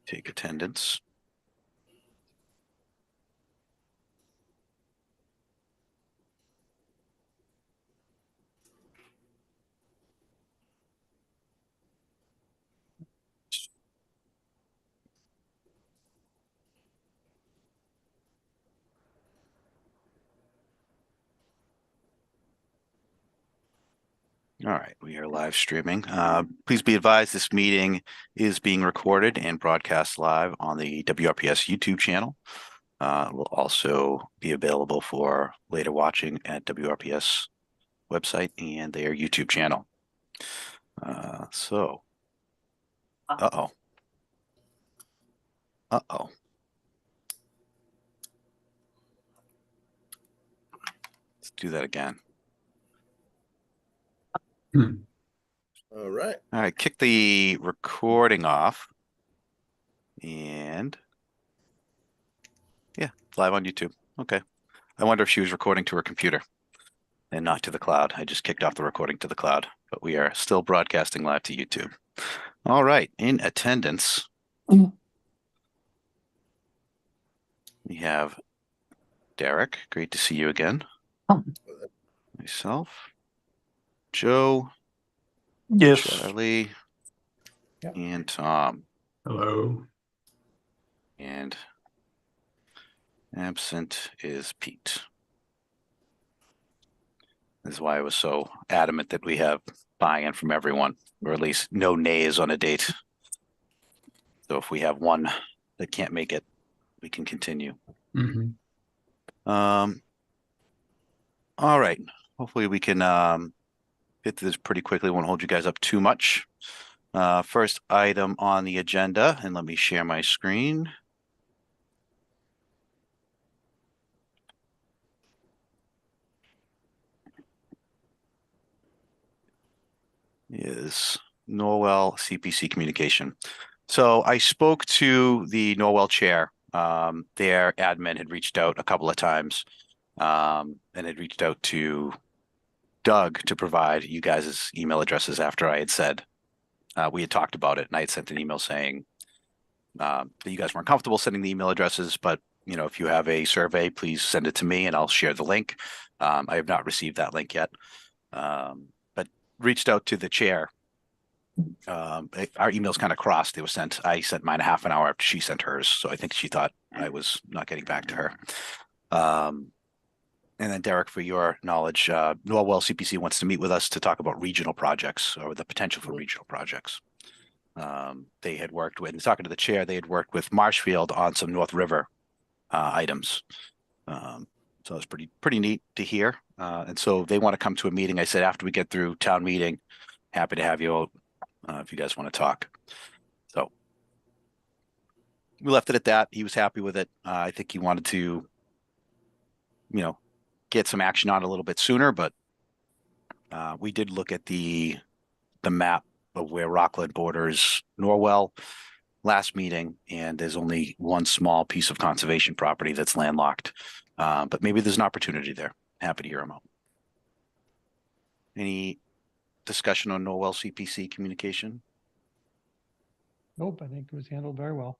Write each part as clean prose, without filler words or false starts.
Take attendance. All right, we are live streaming. Please be advised this meeting is being recorded and broadcast live on the WRPS YouTube channel. It will also be available for later watching at WRPS website and their YouTube channel. Uh-oh. Uh-oh. Let's do that again. All right. All right, kick the recording off. And yeah, live on YouTube. Okay. I wonder if she was recording to her computer and not to the cloud. I just kicked off the recording to the cloud, but we are still broadcasting live to YouTube. All right, in attendance, we have Derek. Great to see you again. Myself, Joe, Yes. Charlie, Yep. and Tom. Hello. And absent is Pete. This is why I was so adamant that we have buy-in from everyone, or at least no nays on a date. So if we have one that can't make it, we can continue. Mm-hmm. All right. Hopefully we can get through this pretty quickly. Won't hold you guys up too much. First item on the agenda, and let me share my screen. Is Norwell CPC communication. So I spoke to the Norwell chair. Their admin had reached out a couple of times and had reached out to Doug to provide you guys' email addresses after I had said we had talked about it, and I had sent an email saying that you guys weren't comfortable sending the email addresses, but if you have a survey, please send it to me and I'll share the link. I have not received that link yet, but reached out to the chair. Our emails kind of crossed. They were sent. I sent mine a half an hour after she sent hers, so I think she thought I was not getting back to her. And then Derek, for your knowledge, Norwell CPC wants to meet with us to talk about regional projects or the potential for regional projects. They had worked with, and talking to the chair, they had worked with Marshfield on some North River items. So it's pretty neat to hear. And so they want to come to a meeting. I said, after we get through town meeting, happy to have you out if you guys want to talk. So we left it at that. He was happy with it. I think he wanted to, get some action on it a little bit sooner, but we did look at the map of where Rockland borders Norwell last meeting, and there's only one small piece of conservation property that's landlocked. But maybe there's an opportunity there. Happy to hear him out. Any discussion on Norwell CPC communication? Nope, I think it was handled very well.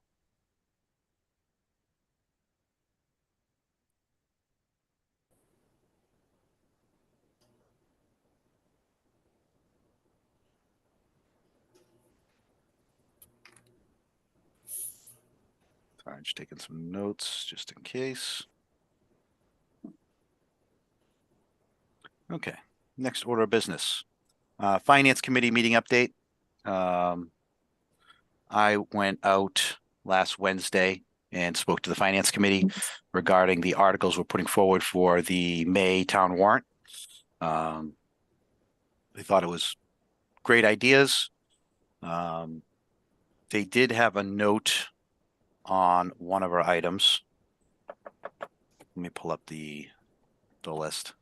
Sorry, just taking some notes just in case. Okay, next order of business. Finance Committee meeting update. I went out last Wednesday and spoke to the Finance Committee regarding the articles we're putting forward for the May town warrant. They thought it was great ideas. They did have a note on one of our items. Let me pull up the list.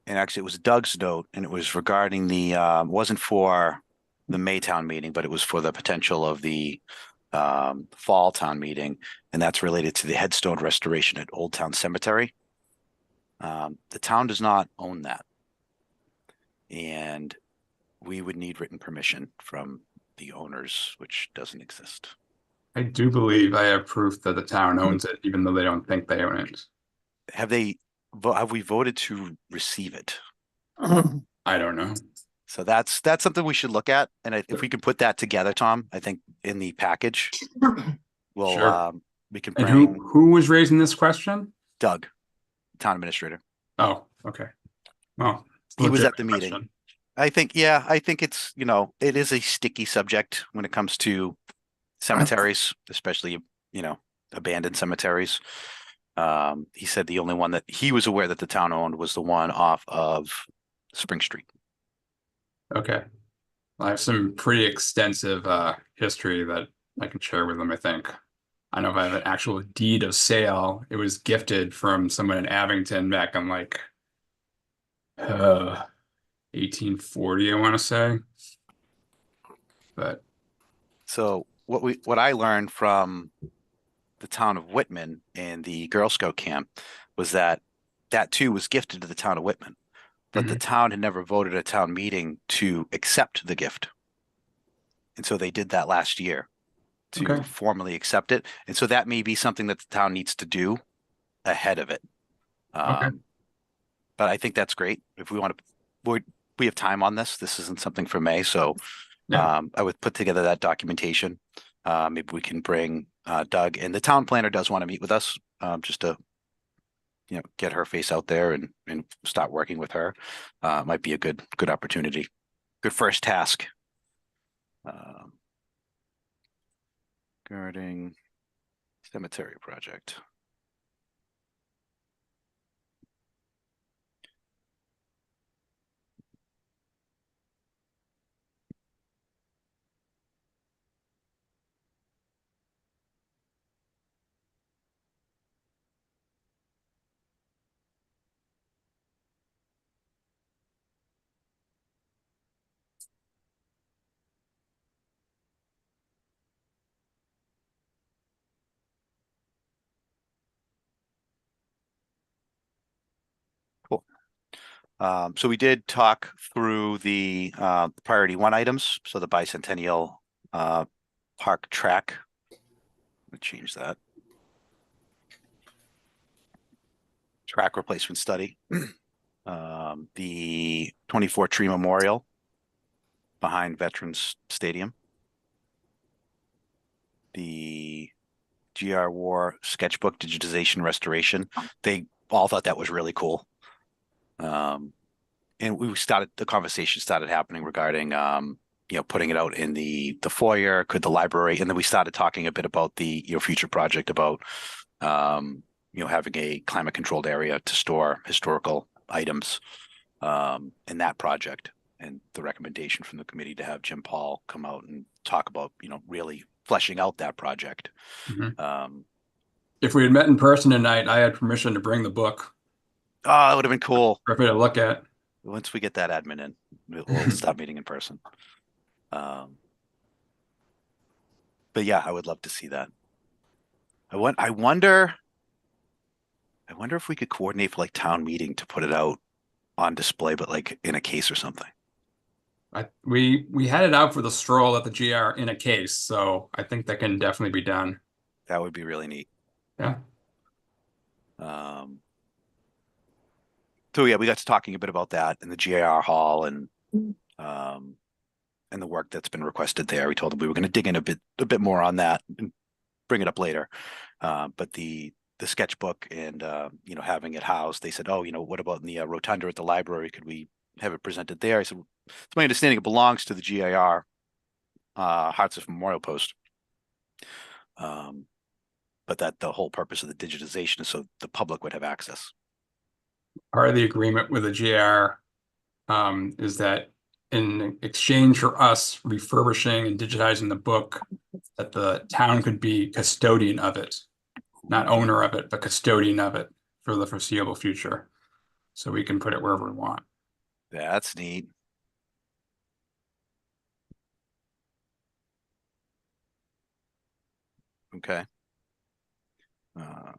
And actually it was Doug's note, and it was regarding the wasn't for the Maytown meeting, but it was for the potential of the fall town meeting, and that's related to the headstone restoration at Old Town Cemetery. The town does not own that, and we would need written permission from the owners, which doesn't exist. I do believe I have proof that the town owns it, even though they don't think they own it. Have we voted to receive it? I don't know. So that's something we should look at, and if we can put that together, Tom, I think in the package, we'll Sure. we can And bring who was raising this question? Doug, town administrator. Oh, okay. Well, He was at the legitimate meeting. question. I think it's, it is a sticky subject when it comes to cemeteries, especially, abandoned cemeteries. He said the only one that he was aware that the town owned was the one off of Spring Street. Okay. I have some pretty extensive history that I can share with them, I think. I know if I have an actual deed of sale. It was gifted from someone in Abington back in like 1840, I want to say. But So what I learned from the town of Whitman and the Girl Scout camp was that too was gifted to the town of Whitman, but the town had never voted a town meeting to accept the gift. And so they did that last year to formally accept it. And so that may be something that the town needs to do ahead of it. But I think that's great. If we want to, we have time on this. This isn't something for May. So I would put together that documentation. Maybe we can bring Doug, and the town planner does want to meet with us, just to get her face out there and start working with her. Might be a good opportunity, good first task. Regarding cemetery project. Cool. So we did talk through the priority one items. So the bicentennial park track. Let me change that. Track replacement study. The 24 tree memorial behind Veterans Stadium. The GR War sketchbook digitization restoration. They all thought that was really cool. And the conversation started happening regarding, putting it out in the foyer, could the library, and then we started talking a bit about the, future project about, having a climate controlled area to store historical items, in that project, and the recommendation from the committee to have Jim Paul come out and talk about, really fleshing out that project. if we had met in person tonight, I had permission to bring the book Oh, it would have been cool. for me to look at. Once we get that admin in, we'll stop meeting in person. But yeah, I would love to see that. I wonder if we could coordinate for like town meeting to put it out on display, but like in a case or something. We had it out for the stroll at the GR in a case, so I think that can definitely be done. That would be really neat. Yeah. So yeah, we got to talking a bit about that in the GAR hall and the work that's been requested there. We told them we were going to dig in a bit more on that and bring it up later. But the sketchbook and having it housed, they said, oh, what about in the rotunda at the library? Could we have it presented there? I said, it's my understanding it belongs to the GAR Hearts of Memorial Post. But that the whole purpose of the digitization is so the public would have access. Part of the agreement with the GR is that in exchange for us refurbishing and digitizing the book, that the town could be custodian of it, not owner of it, but custodian of it for the foreseeable future. So we can put it wherever we want. That's neat. Okay. Uh,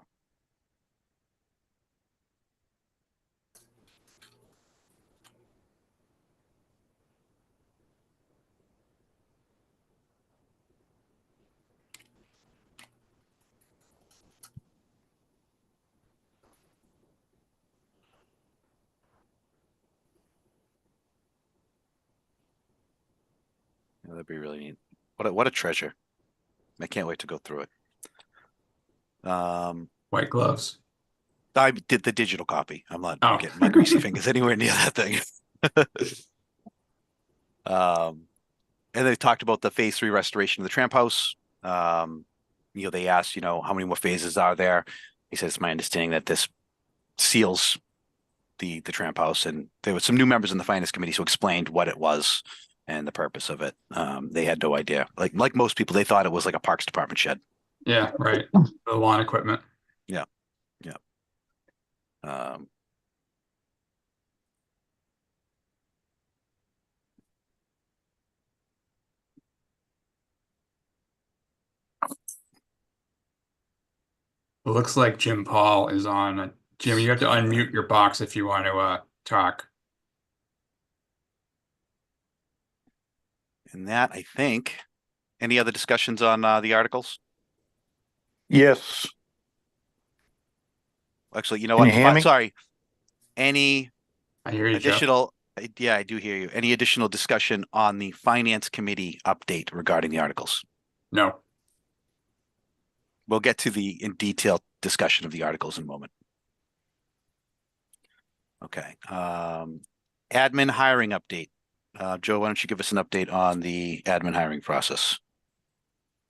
yeah, that'd be really neat. What a treasure. I can't wait to go through it. White gloves. I did the digital copy. I'm not Oh. getting my greasy fingers anywhere near that thing. And they talked about the phase 3 restoration of the tramp house. They asked, how many more phases are there? He said, it's my understanding that this seals the tramp house. And there were some new members in the finance committee who explained what it was and the purpose of it. They had no idea. Like most people, they thought it was like a parks department shed. Yeah, right. The lawn equipment. Yeah. Yeah. Um, It looks like Jim Paul is on. Jim, you have to unmute your box if you want to talk. and that, I think, any other discussions on the articles? Yes. Actually, you know Can what? you hear me? Sorry. Any I hear you, Jeff. additional, yeah, I do hear you. Any additional discussion on the finance committee update regarding the articles? No. We'll get to the in detail discussion of the articles in a moment. Okay. Admin hiring update. Joe, why don't you give us an update on the admin hiring process?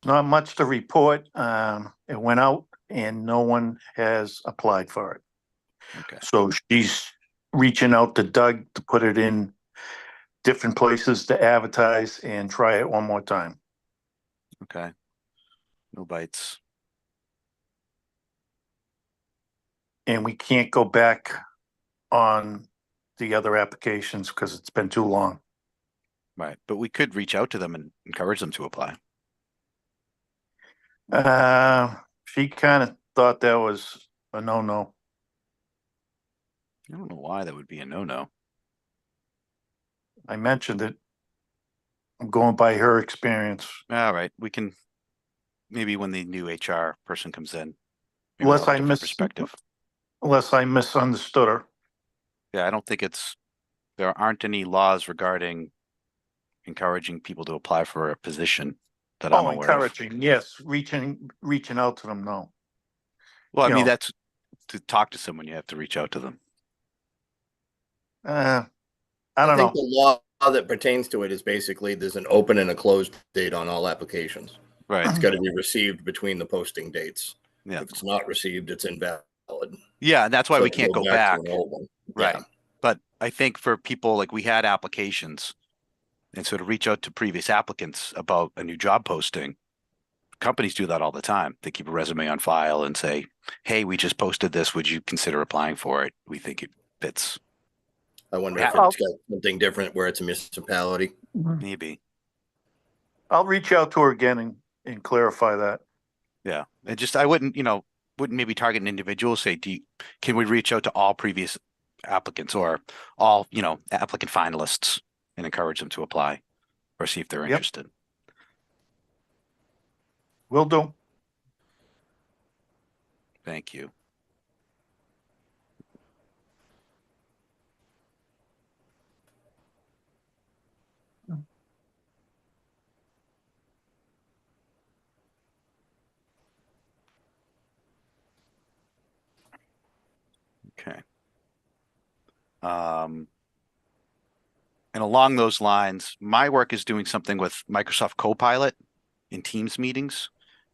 Not much to report. It went out and no one has applied for it. Okay. So she's reaching out to Doug to put it in different places to advertise and try it one more time. Okay. No bites. And we can't go back on the other applications because it's been too long. Right. But we could reach out to them and encourage them to apply. She kind of thought that was a no-no. I don't know why that would be a no-no. I mentioned it. I'm going by her experience. All right. We can maybe when the new HR person comes in, maybe Unless they'll have a I different perspective. Unless I misunderstood her. Yeah, I don't think there aren't any laws regarding encouraging people to apply for a position that I'm Oh, aware of. encouraging, yes, reaching out to them, no. Well, I You mean, know. that's to talk to someone, you have to reach out to them. I I don't think know. the law that pertains to it is basically there's an open and a closed date on all applications. Right. It's got to be received between the posting dates. Yeah. If it's not received, it's invalid. Yeah, and that's why So we can't go to back. an old one. Right. Yeah. But I think for people like we had applications and so to reach out to previous applicants about a new job posting, companies do that all the time. They keep a resume on file and say, hey, we just posted this. Would you consider applying for it? We think it fits. I wonder Yeah. if it's got something different where it's a municipality. Maybe. I'll reach out to her again and clarify that. Yeah. And just I wouldn't maybe target an individual, say, can we reach out to all previous applicants or all, applicant finalists and encourage them to apply or see if they're interested. Will do. Thank you. Okay. And along those lines, my work is doing something with Microsoft Copilot in Teams meetings,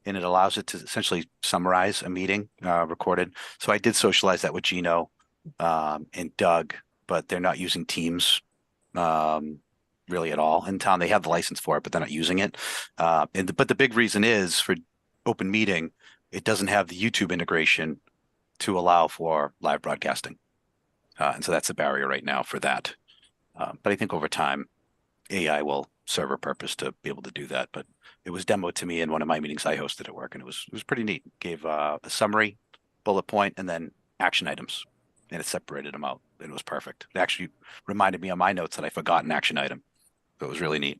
and it allows it to essentially summarize a meeting recorded. So I did socialize that with Gino and Doug, but they're not using Teams really at all in town. They have the license for it, but they're not using it. But the big reason is for open meeting, it doesn't have the YouTube integration to allow for live broadcasting. And so that's a barrier right now for that. But I think over time, AI will server purpose to be able to do that, but it was demoed to me in one of my meetings I hosted at work, and it was pretty neat. Gave a summary, bullet point, and then action items, and it separated them out. It was perfect. It actually reminded me on my notes that I forgot an action item. So it was really neat.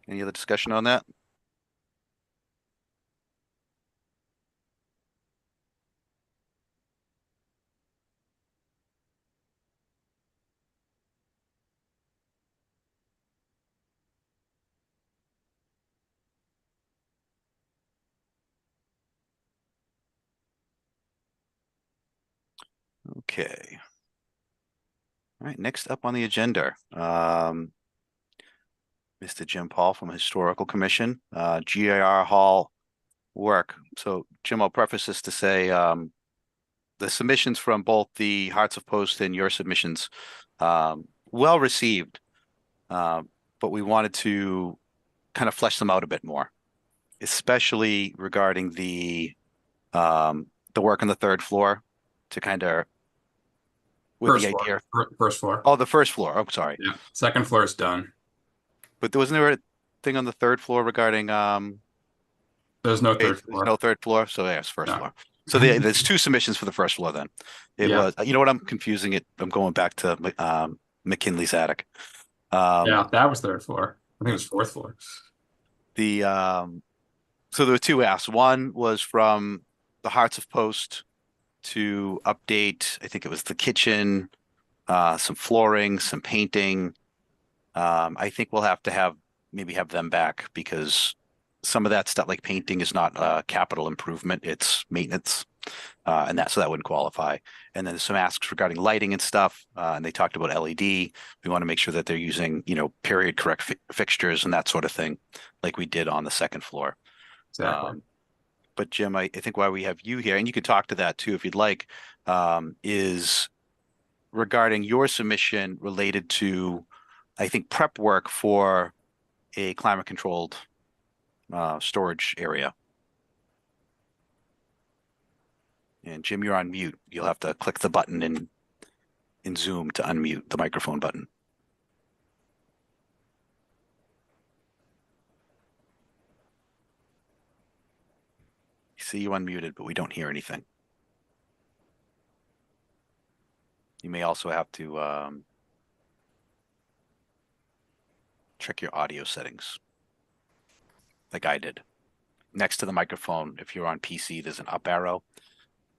Any other discussion on that? Okay. All right, next up on the agenda, Mr. Jim Paul from Historical Commission, GIR Hall work. So Jim, I'll preface this to say, the submissions from both the Hearts of Post and your submissions, well received, but we wanted to kind of flesh them out a bit more, especially regarding the work on the third floor to kind of with First the floor. idea. First floor. Oh, the first floor. Oh, sorry. Yeah. Second floor is done. But there wasn't there a thing on the third floor regarding There's no third there's floor. no third floor, so yeah, it's first No. floor. So there's two submissions for the first floor then. It Yeah. was, you know what, I'm confusing it. I'm going back to McKinley's attic. Yeah, that was third floor. I think it was fourth floor. The so there were two asks. One was from the Hearts of Post to update, I think it was the kitchen, some flooring, some painting. I think we'll have to maybe have them back because some of that stuff like painting is not capital improvement, it's maintenance. And so that wouldn't qualify. And then there's some asks regarding lighting and stuff. And they talked about LED. We want to make sure that they're using, period correct fixtures and that sort of thing, like we did on the second floor. Exactly. But Jim, I think why we have you here, and you could talk to that too if you'd like, is regarding your submission related to, I think, prep work for a climate controlled storage area. And Jim, you're on mute. You'll have to click the button in Zoom to unmute the microphone button. See you unmuted, but we don't hear anything. You may also have to check your audio settings, like I did. Next to the microphone, if you're on PC, there's an up arrow,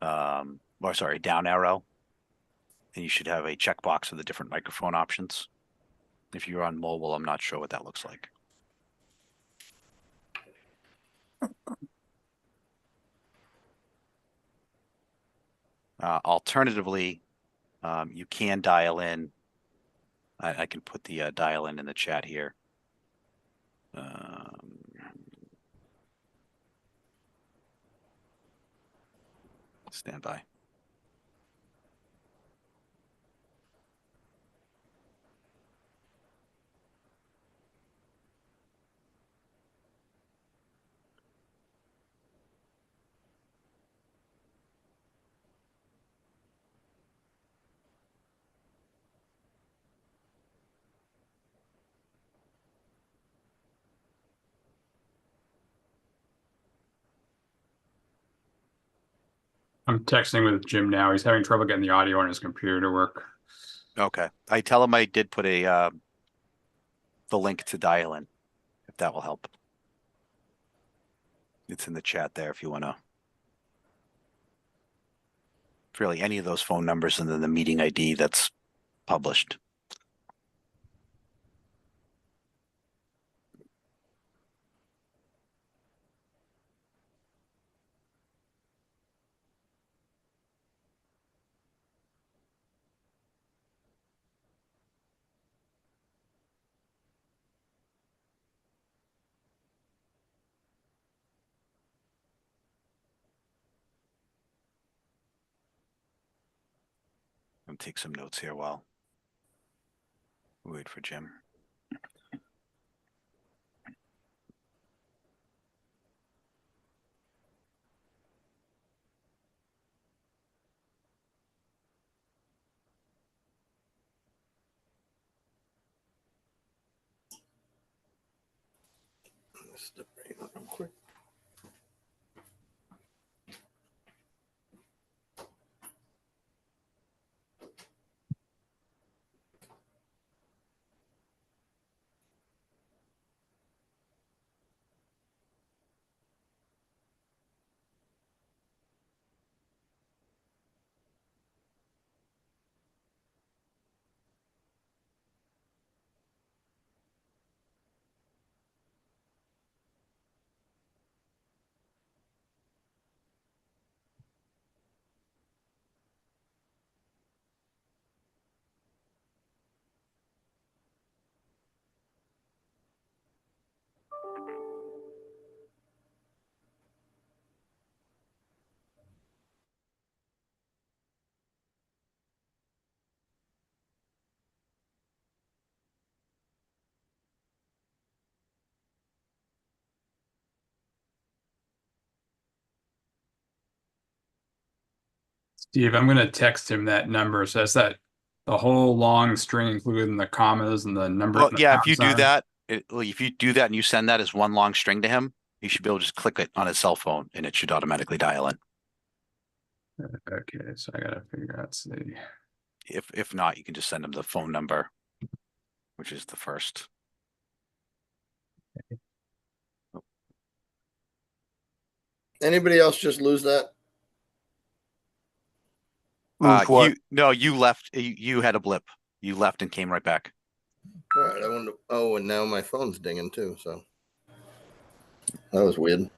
or sorry, down arrow, and you should have a checkbox of the different microphone options. If you're on mobile, I'm not sure what that looks like. Alternatively, you can dial in. I can put the dial in the chat here. Stand by. I'm texting with Jim now. He's having trouble getting the audio on his computer to work. Okay. I tell him I did put the link to dial in, if that will help. It's in the chat there if you want to. Really, any of those phone numbers and then the meeting ID that's published. I'm gonna take some notes here while we wait for Jim. Step right in real quick. Steve, I'm gonna text him that number. So that's that the whole long string, including the commas and the number. Well, the yeah, if pound you do sign? that, if you do that and you send that as one long string to him, he should be able to just click it on his cell phone and it should automatically dial in. Okay, so I gotta figure out, see. If not, you can just send him the phone number, which is the first. Anybody else just lose that? Lose what? You left. You had a blip. You left and came right back. All right, I wonder. Oh, and now my phone's dinging too. So that was weird.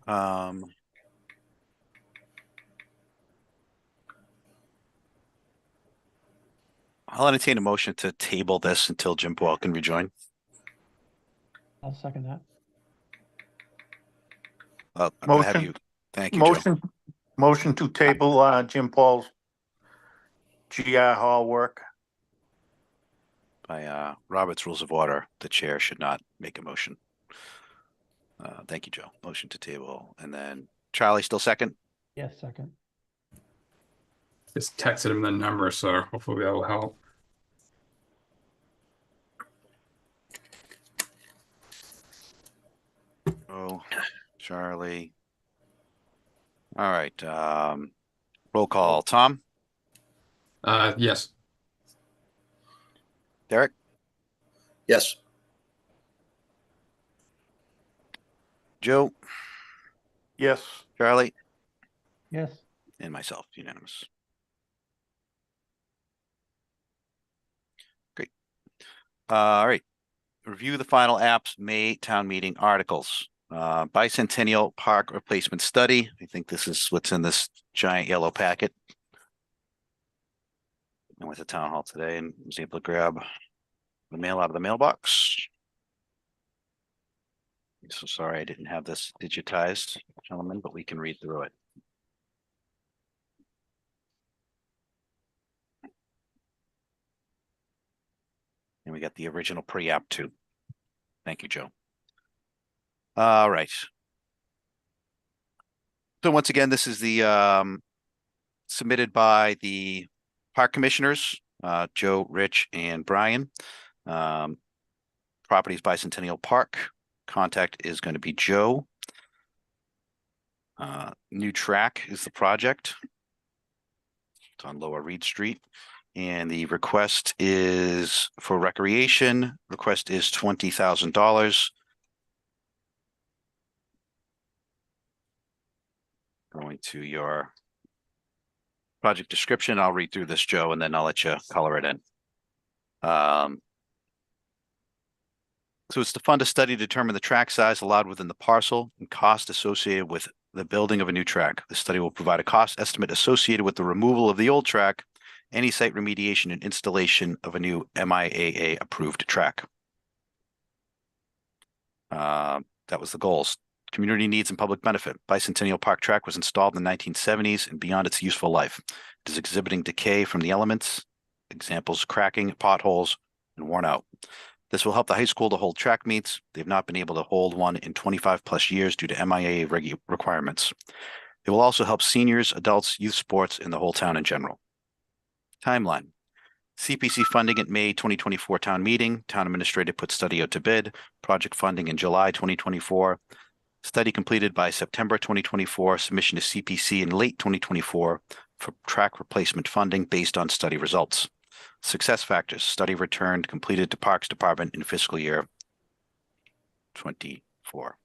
Um, I'll entertain a motion to table this until Jim Boyle can rejoin. I'll second that. I'm gonna have Motion. you. Thank you, Joe. Motion to table, Jim Paul's GR Hall work. By Robert's Rules of Order, the chair should not make a motion. Thank you, Joe. Motion to table. And then Charlie still second? Yes, second. Just texted him the number, so hopefully that will help. Oh, Charlie. All right. Roll call. Tom? Yes. Derek? Yes. Joe? Yes. Charlie? Yes, And myself, unanimous. Great. All right. Review the final apps May town meeting articles. Bicentennial Park replacement study. I think this is what's in this giant yellow packet. I went to town hall today and was able to grab the mail out of the mailbox. So sorry I didn't have this digitized, gentlemen, but we can read through it. And we got the original pre-app too. Thank you, Joe. All right. So once again, this is the submitted by the park commissioners, Joe, Rich, and Brian. Properties Bicentennial Park. Contact is going to be Joe. New track is the project. It's on Lower Reed Street. And the request is for recreation. Request is $20,000. Going to your project description. I'll read through this, Joe, and then I'll let you color it in. So it's to fund a study to determine the track size allowed within the parcel and cost associated with the building of a new track. The study will provide a cost estimate associated with the removal of the old track, any site remediation and installation of a new MIAA approved track. That was the goals. Community needs and public benefit. Bicentennial Park track was installed in the 1970s and beyond its useful life. It is exhibiting decay from the elements, examples cracking, potholes, and worn out. This will help the high school to hold track meets. They've not been able to hold one in 25 plus years due to MIA requirements. It will also help seniors, adults, youth sports, and the whole town in general. Timeline. CPC funding at May 2024 town meeting. Town administrator put study out to bid. Project funding in July 2024. Study completed by September 2024. Submission to CPC in late 2024 for track replacement funding based on study results. Success factors. Study returned completed to Parks Department in fiscal year 24.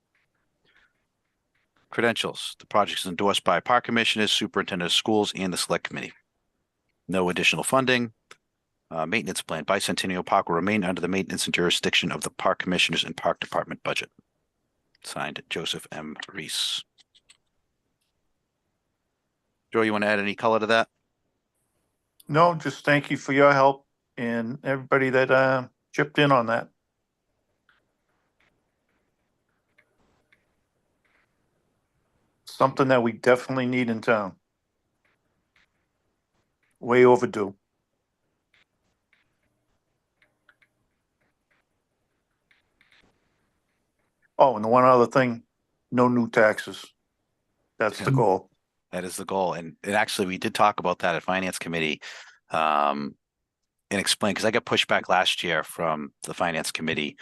Credentials. The project is endorsed by park commissioners, superintendent of schools, and the select committee. No additional funding. Maintenance plan. Bicentennial Park will remain under the maintenance and jurisdiction of the park commissioners and park department budget. Signed, Joseph M. Reese. Joe, you want to add any color to that? No, just thank you for your help and everybody that chipped in on that. Something that we definitely need in town. Way overdue. Oh, and the one other thing, no new taxes. That's the goal. That is the goal. And actually, we did talk about that at Finance Committee and explain, because I got pushback last year from the Finance Committee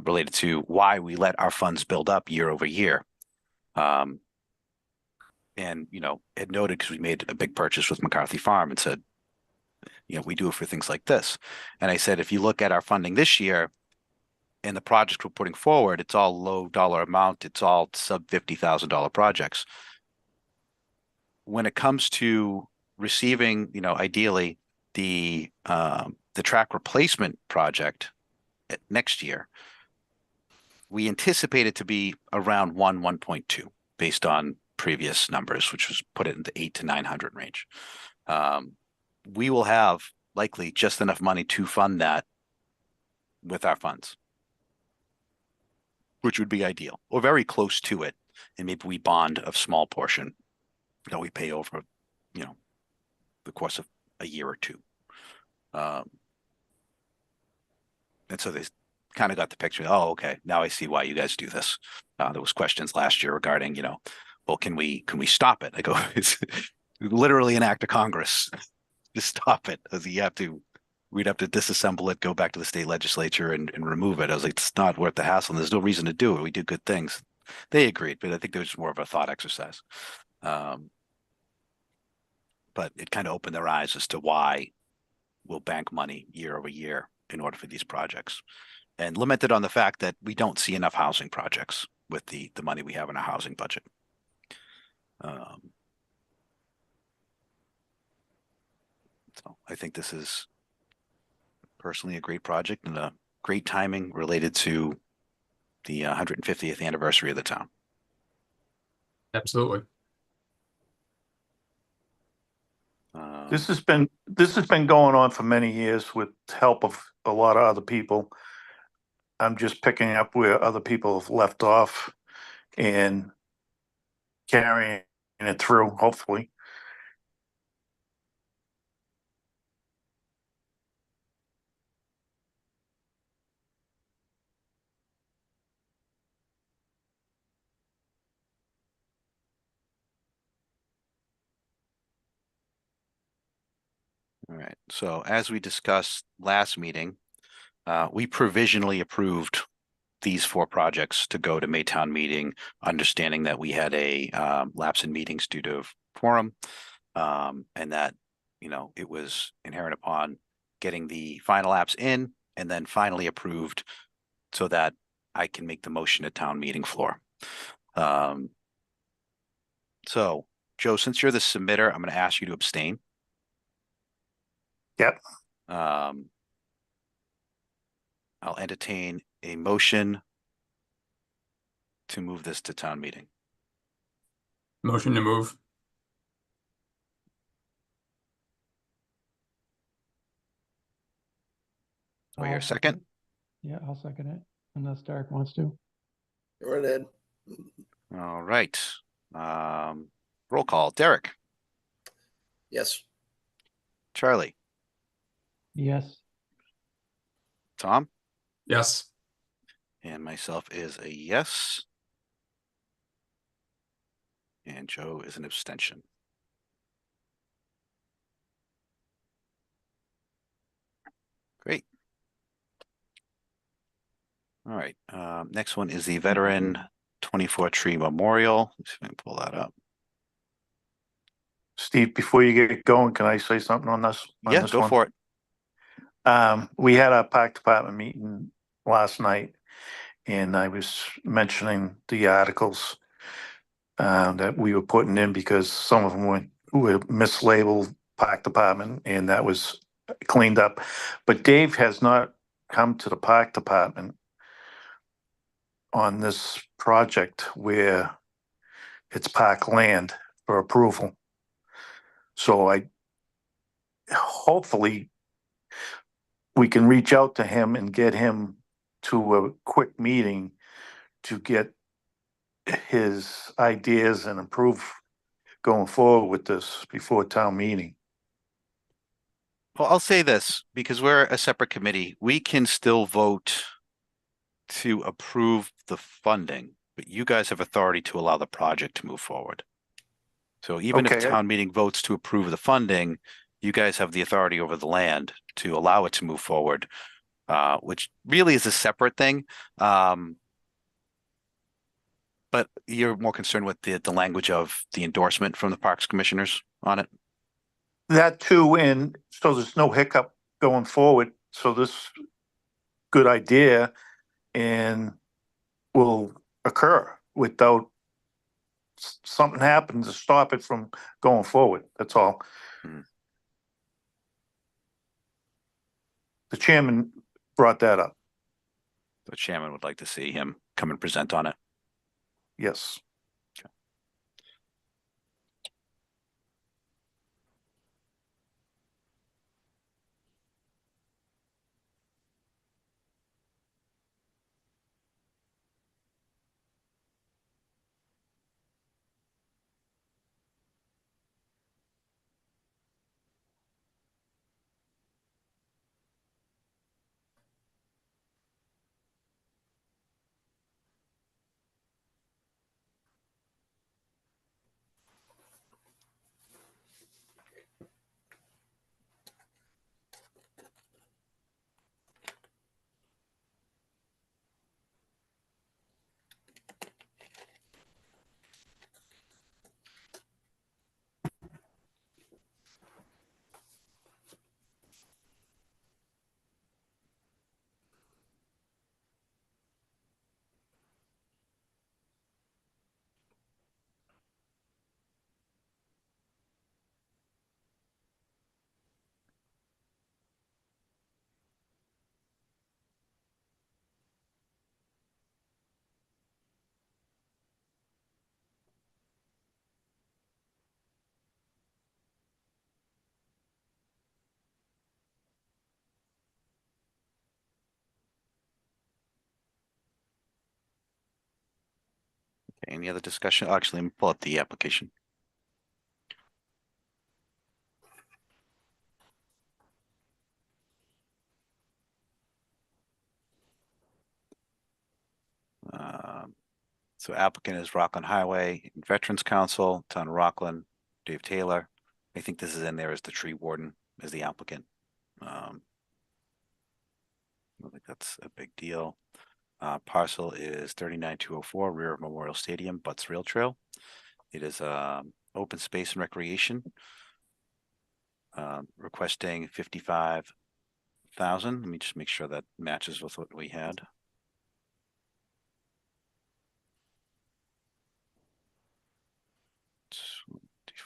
related to why we let our funds build up year over year. And, you know, it noted because we made a big purchase with McCarthy Farm and said, you know, we do it for things like this. And I said, if you look at our funding this year and the projects we're putting forward, it's all low dollar amount. It's all sub $50,000 projects. When it comes to receiving, you know, ideally the track replacement project next year, we anticipate it to be around 1.2 based on previous numbers, which was put it in the 800 to 900 range. We will have likely just enough money to fund that with our funds, which would be ideal, or very close to it. And maybe we bond a small portion that we pay over, you know, the course of a year or two. And so they kind of got the picture. Oh, okay. Now I see why you guys do this. There was questions last year regarding, you know, well, can we stop it? I go, it's literally an act of Congress to stop it. As we'd have to disassemble it, go back to the state legislature and remove it. I was like, it's not worth the hassle. And there's no reason to do it. We do good things. They agreed, but I think there was more of a thought exercise. But it kind of opened their eyes as to why we'll bank money year over year in order for these projects, and limited on the fact that we don't see enough housing projects with the money we have in our housing budget. So I think this is personally a great project and a great timing related to the 150th anniversary of the town. Absolutely. This has been going on for many years with help of a lot of other people. I'm just picking up where other people have left off and carrying it through, hopefully. All right. So as we discussed last meeting, we provisionally approved these 4 projects to go to Maytown meeting, understanding that we had a lapse in meetings due to quorum, and that, you know, it was inherent upon getting the final apps in and then finally approved so that I can make the motion at town meeting floor. So Joe, since you're the submitter, I'm going to ask you to abstain. Yep. I'll entertain a motion to move this to town meeting. Motion to move. Do I hear a second? Yeah, I'll second it unless Derek wants to. Go right ahead. All right. Roll call. Derek, Yes. Charlie, Yes, Tom, Yes. and myself is a yes. And Joe is an abstention. Great. All right, next one is the Veteran 24 Tree Memorial. Let's see if I can pull that up. Steve, before you get going, can I say something on this? Yeah, go for it. We had our park department meeting last night, and I was mentioning the articles that we were putting in because some of them were mislabeled park department, and that was cleaned up. But Dave has not come to the park department on this project where it's park land for approval. So hopefully we can reach out to him and get him to a quick meeting to get his ideas and improve going forward with this before town meeting. Well, I'll say this, because we're a separate committee, we can still vote to approve the funding, but you guys have authority to allow the project to move forward. So even if Okay. town meeting votes to approve the funding, you guys have the authority over the land to allow it to move forward, which really is a separate thing. But you're more concerned with the language of the endorsement from the Parks Commissioners on it? That too, and so there's no hiccup going forward. So this good idea and will occur without something happens to stop it from going forward. That's all. Mhm. The chairman brought that up. The chairman would like to see him come and present on it. Yes. Any other discussion? Actually, let me pull up the application. So applicant is Rockland Highway Veterans Council, Town of Rockland, Dave Taylor. I think this is in there as the tree warden as the applicant. I don't think that's a big deal. Parcel is 39204, rear of Memorial Stadium, Butts Rail Trail. It is open space and recreation. Requesting 55,000. Let me just make sure that matches with what we had.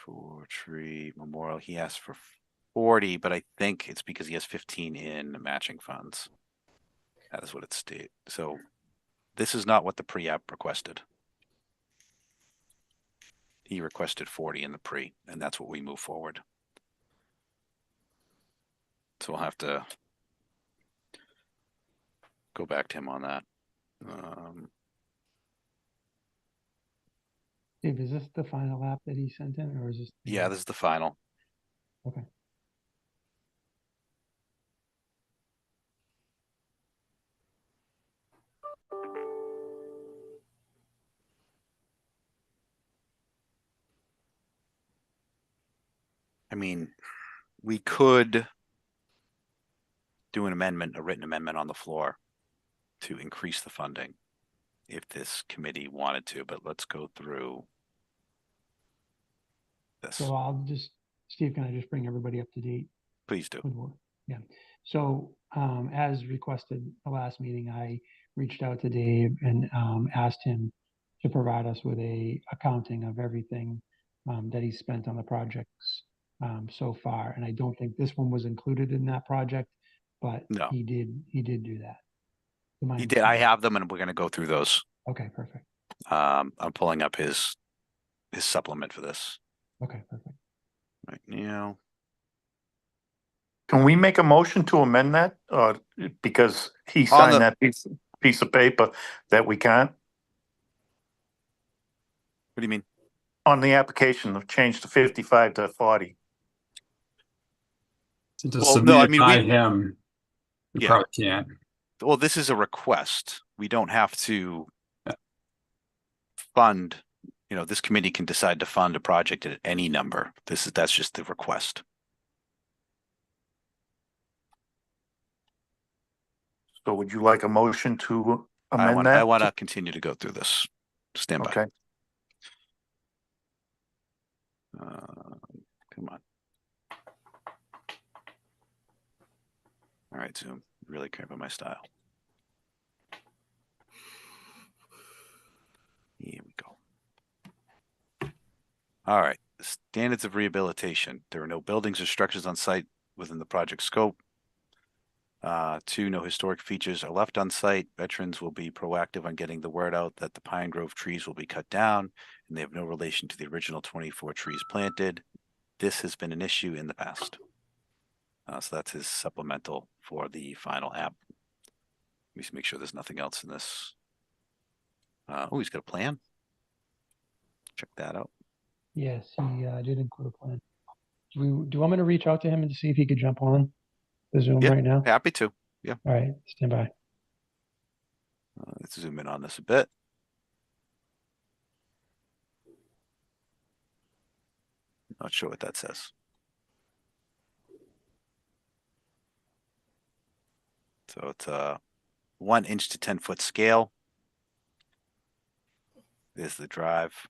For tree memorial, he asked for 40, but I think it's because he has 15 in matching funds. That is what it states. So this is not what the pre-app requested. He requested 40 in the pre, and that's what we move forward. So we'll have to go back to him on that. Dave, is this the final app that he sent in, or is this? Yeah, this is the final. Okay. I mean, we could do an amendment, a written amendment on the floor to increase the funding if this committee wanted to, but let's go through this. So I'll just, Steve, can I just bring everybody up to date? Please do. with what- Yeah, so as requested the last meeting, I reached out to Dave and asked him to provide us with a accounting of everything that he spent on the projects so far. And I don't think this one was included in that project, but No. he did do that. to my He did. I understanding. have them and we're gonna go through those. Okay, perfect. I'm pulling up his supplement for this Okay, perfect. right now. Can we make a motion to amend that? Because he On signed the- that piece of paper that we can't What do you mean? on the application of change to 55 to 40. To Well, submit no, I it mean, by we- him, you Yeah. probably can't. Well, this is a request. We don't have to Yeah. fund, this committee can decide to fund a project at any number. That's just the request. So would you like a motion to I amend I that? want to continue to go through this. Stand by. Okay, Come on. All right, Zoom, really cramping my style. Here we go. All right, standards of rehabilitation. There are no buildings or structures on site within the project scope. 2, no historic features are left on site. Veterans will be proactive on getting the word out that the pine grove trees will be cut down and they have no relation to the original 24 trees planted. This has been an issue in the past. So that's his supplemental for the final app. Let me just make sure there's nothing else in this. Oh, he's got a plan. Check that out. Yes, he did include a plan. Do you want me to reach out to him and to see if he could jump on the Zoom Yeah. right now? Happy to. All right, stand by. Let's zoom in on this a bit. Not sure what that says. So it's a 1 inch to 10-foot scale. There's the drive.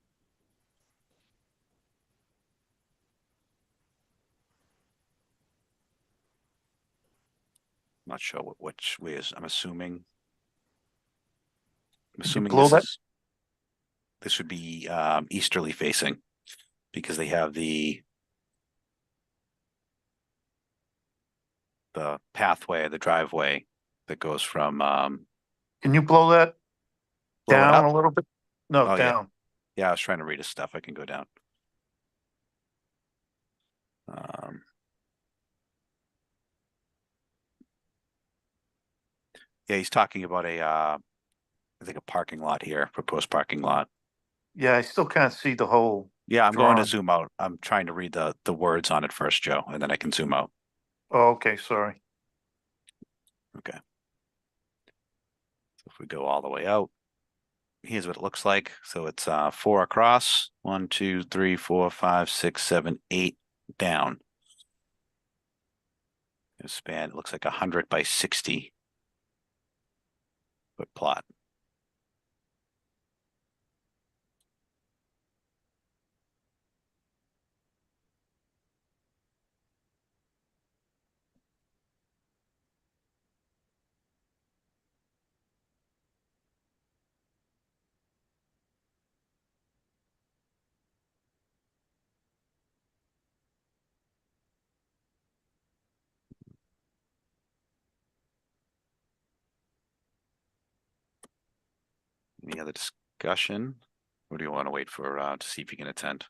Not sure which way is. I'm assuming. blow that? This would be easterly facing because they have the pathway, the driveway that goes from Can you blow that blow it down up. a little bit? No, Oh, yeah. down. Yeah, I was trying to read his stuff. I can go down. Yeah, he's talking about I think a parking lot here, proposed parking lot. Yeah, I still can't see the whole. Yeah, I'm going to Drawing. zoom out. I'm trying to read the words on it first, Joe, and then I can zoom out. Oh, okay, sorry. Okay. So if we go all the way out, here's what it looks like. So it's 4 across, 1, 2, 3, 4, 5, 6, 7, 8 down. The span, it looks like 100 by 60 foot plot. Any other discussion? Or do you want to wait for to see if you can attend?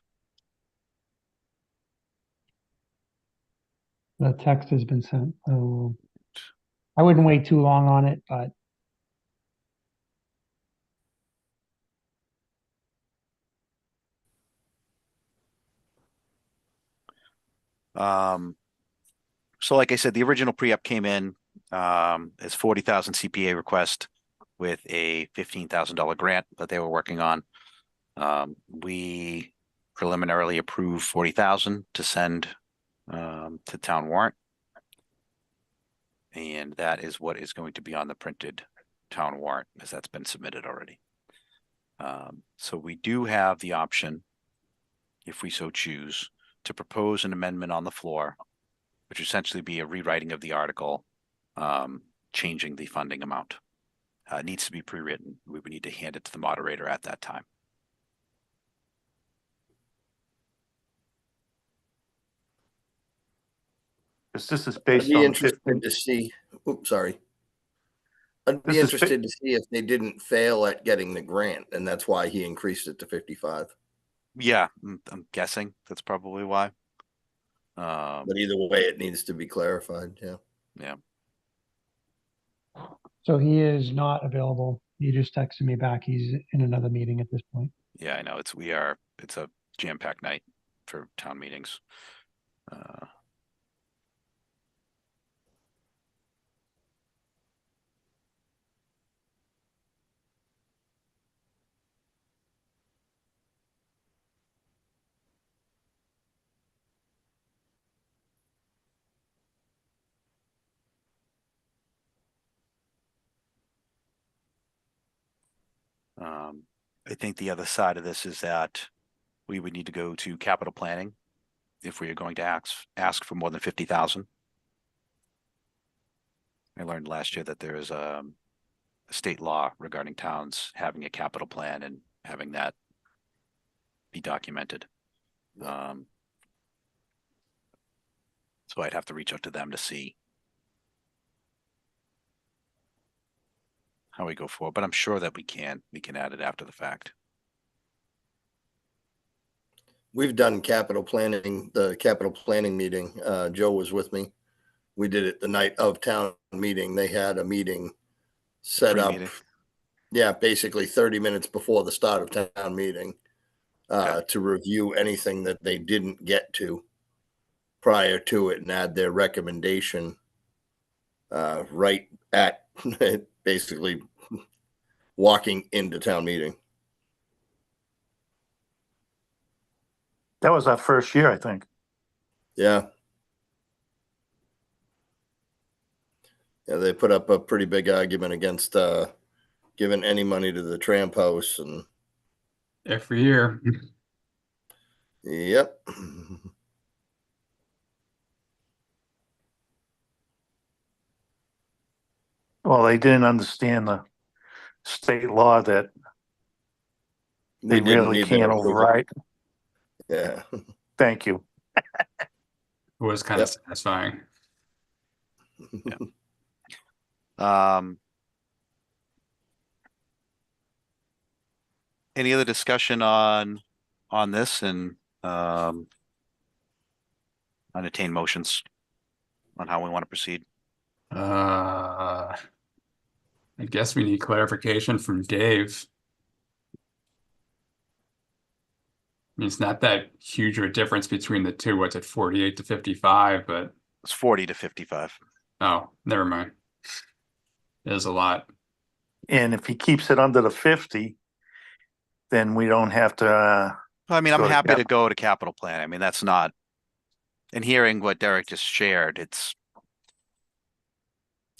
The text has been sent. I wouldn't wait too long on it, but So like I said, the original pre-app came in as 40,000 CPA request with a $15,000 grant that they were working on. We preliminarily approved 40,000 to send to town warrant. And that is what is going to be on the printed town warrant, as that's been submitted already. So we do have the option, if we so choose, to propose an amendment on the floor, which would essentially be a rewriting of the article, changing the funding amount. It needs to be pre-written. We would need to hand it to the moderator at that time. Because this is I'd based be on the interested 15. to see, oops, sorry. I'd be This is interested to see if they didn't fail at getting the grant, and that's why he increased it to 55. Yeah, I'm guessing that's probably why. But either way, it needs to be clarified. Yeah. Yeah. So he is not available. He just texted me back. He's in another meeting at this point. Yeah, I know. It's a jam-packed night for town meetings. I think the other side of this is that we would need to go to capital planning if we are going to ask for more than 50,000. I learned last year that there is a state law regarding towns having a capital plan and having that be documented. So I'd have to reach out to them to see how we go forward, but I'm sure that we can add it after the fact. We've done capital planning, the capital planning meeting. Joe was with me. We did it the night of town meeting. They had a meeting set up. Pre-meeting. Yeah, basically 30 minutes before the start of town meeting to review anything that they didn't get to prior to it and add their recommendation right at basically walking into town meeting. That was our first year, I think. Yeah. Yeah, they put up a pretty big argument against giving any money to the tramp house, and Every year. yep. Well, they didn't understand the state law that they We didn't really need their can't approval. override. Yeah. Thank you. It was kind of satisfying. Any other discussion on this and entertain motions on how we want to proceed? I guess we need clarification from Dave. I mean, it's not that huge of a difference between the two. What's it, 48 to 55? But It's 40 to 55. oh, never mind. There's a lot. And if he keeps it under the 50, then we don't have to. I mean, I'm Go to happy to go to capital plan. I mean, that's not, and hearing what Derek just shared, it's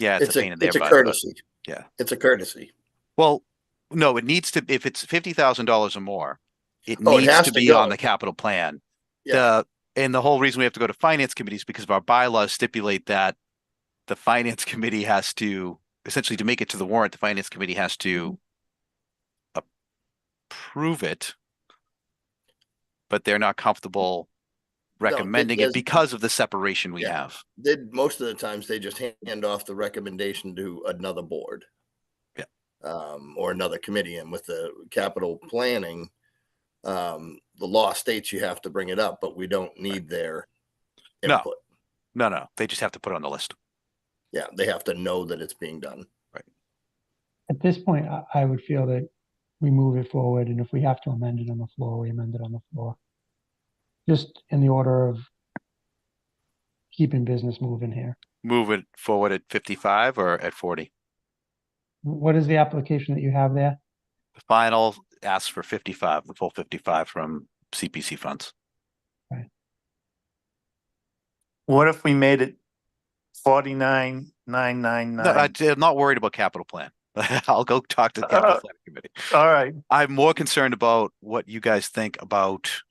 a pain in their it's a butt, courtesy. yeah. It's a courtesy. Well, no, it needs to, if it's $50,000 or more, it Oh, it needs has to to be go. on the capital plan. Yeah. And the whole reason we have to go to finance committees because of our bylaws stipulate that the finance committee has to, essentially to make it to the warrant, the finance committee has to approve it, but they're not comfortable recommending it because of the separation we have. Most of the times they just hand off the recommendation to another board. Yeah. Or another committee. And with the capital planning, the law states you have to bring it up, but we don't need their input. No. They just have to put it on the list. Yeah, they have to know that it's being done. Right. At this point, I would feel that we move it forward, and if we have to amend it on the floor, we amend it on the floor. Just in the order of keeping business moving here. Move it forward at 55 or at 40? What is the application that you have there? The final asks for 55, the full 55 from CPC funds. Right. What if we made it 49,999? No, I'm not worried about capital plan. I'll go talk to the capital planning committee. All right. I'm more concerned about what you guys think about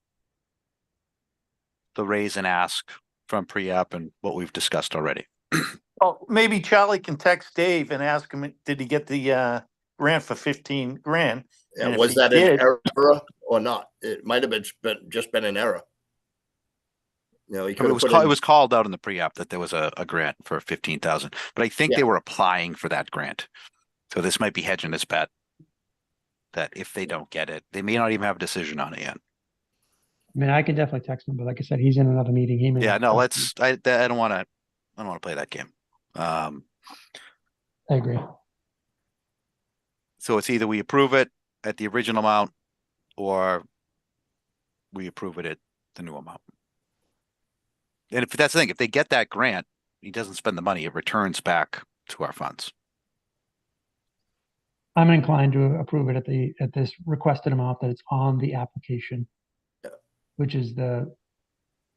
the raise and ask from pre-app and what we've discussed already. Oh, maybe Charlie can text Dave and ask him, did he get the grant for 15 grand? And if was he that did- an error or not? It might have just been an error. You know, he I could mean, have put in, it was called out in the pre-app that there was a grant for 15,000, but I think Yeah. they were applying for that grant. So this might be hedging his bet that if they don't get it, they may not even have a decision on it yet. I mean, I can definitely text him, but like I said, he's in another meeting. He may Yeah, not no, text me. I don't want to play that game. I agree. So it's either we approve it at the original amount or we approve it at the new amount. And if that's the thing, if they get that grant, he doesn't spend the money, it returns back to our funds. I'm inclined to approve it at this requested amount that it's on the application, Yeah. which is the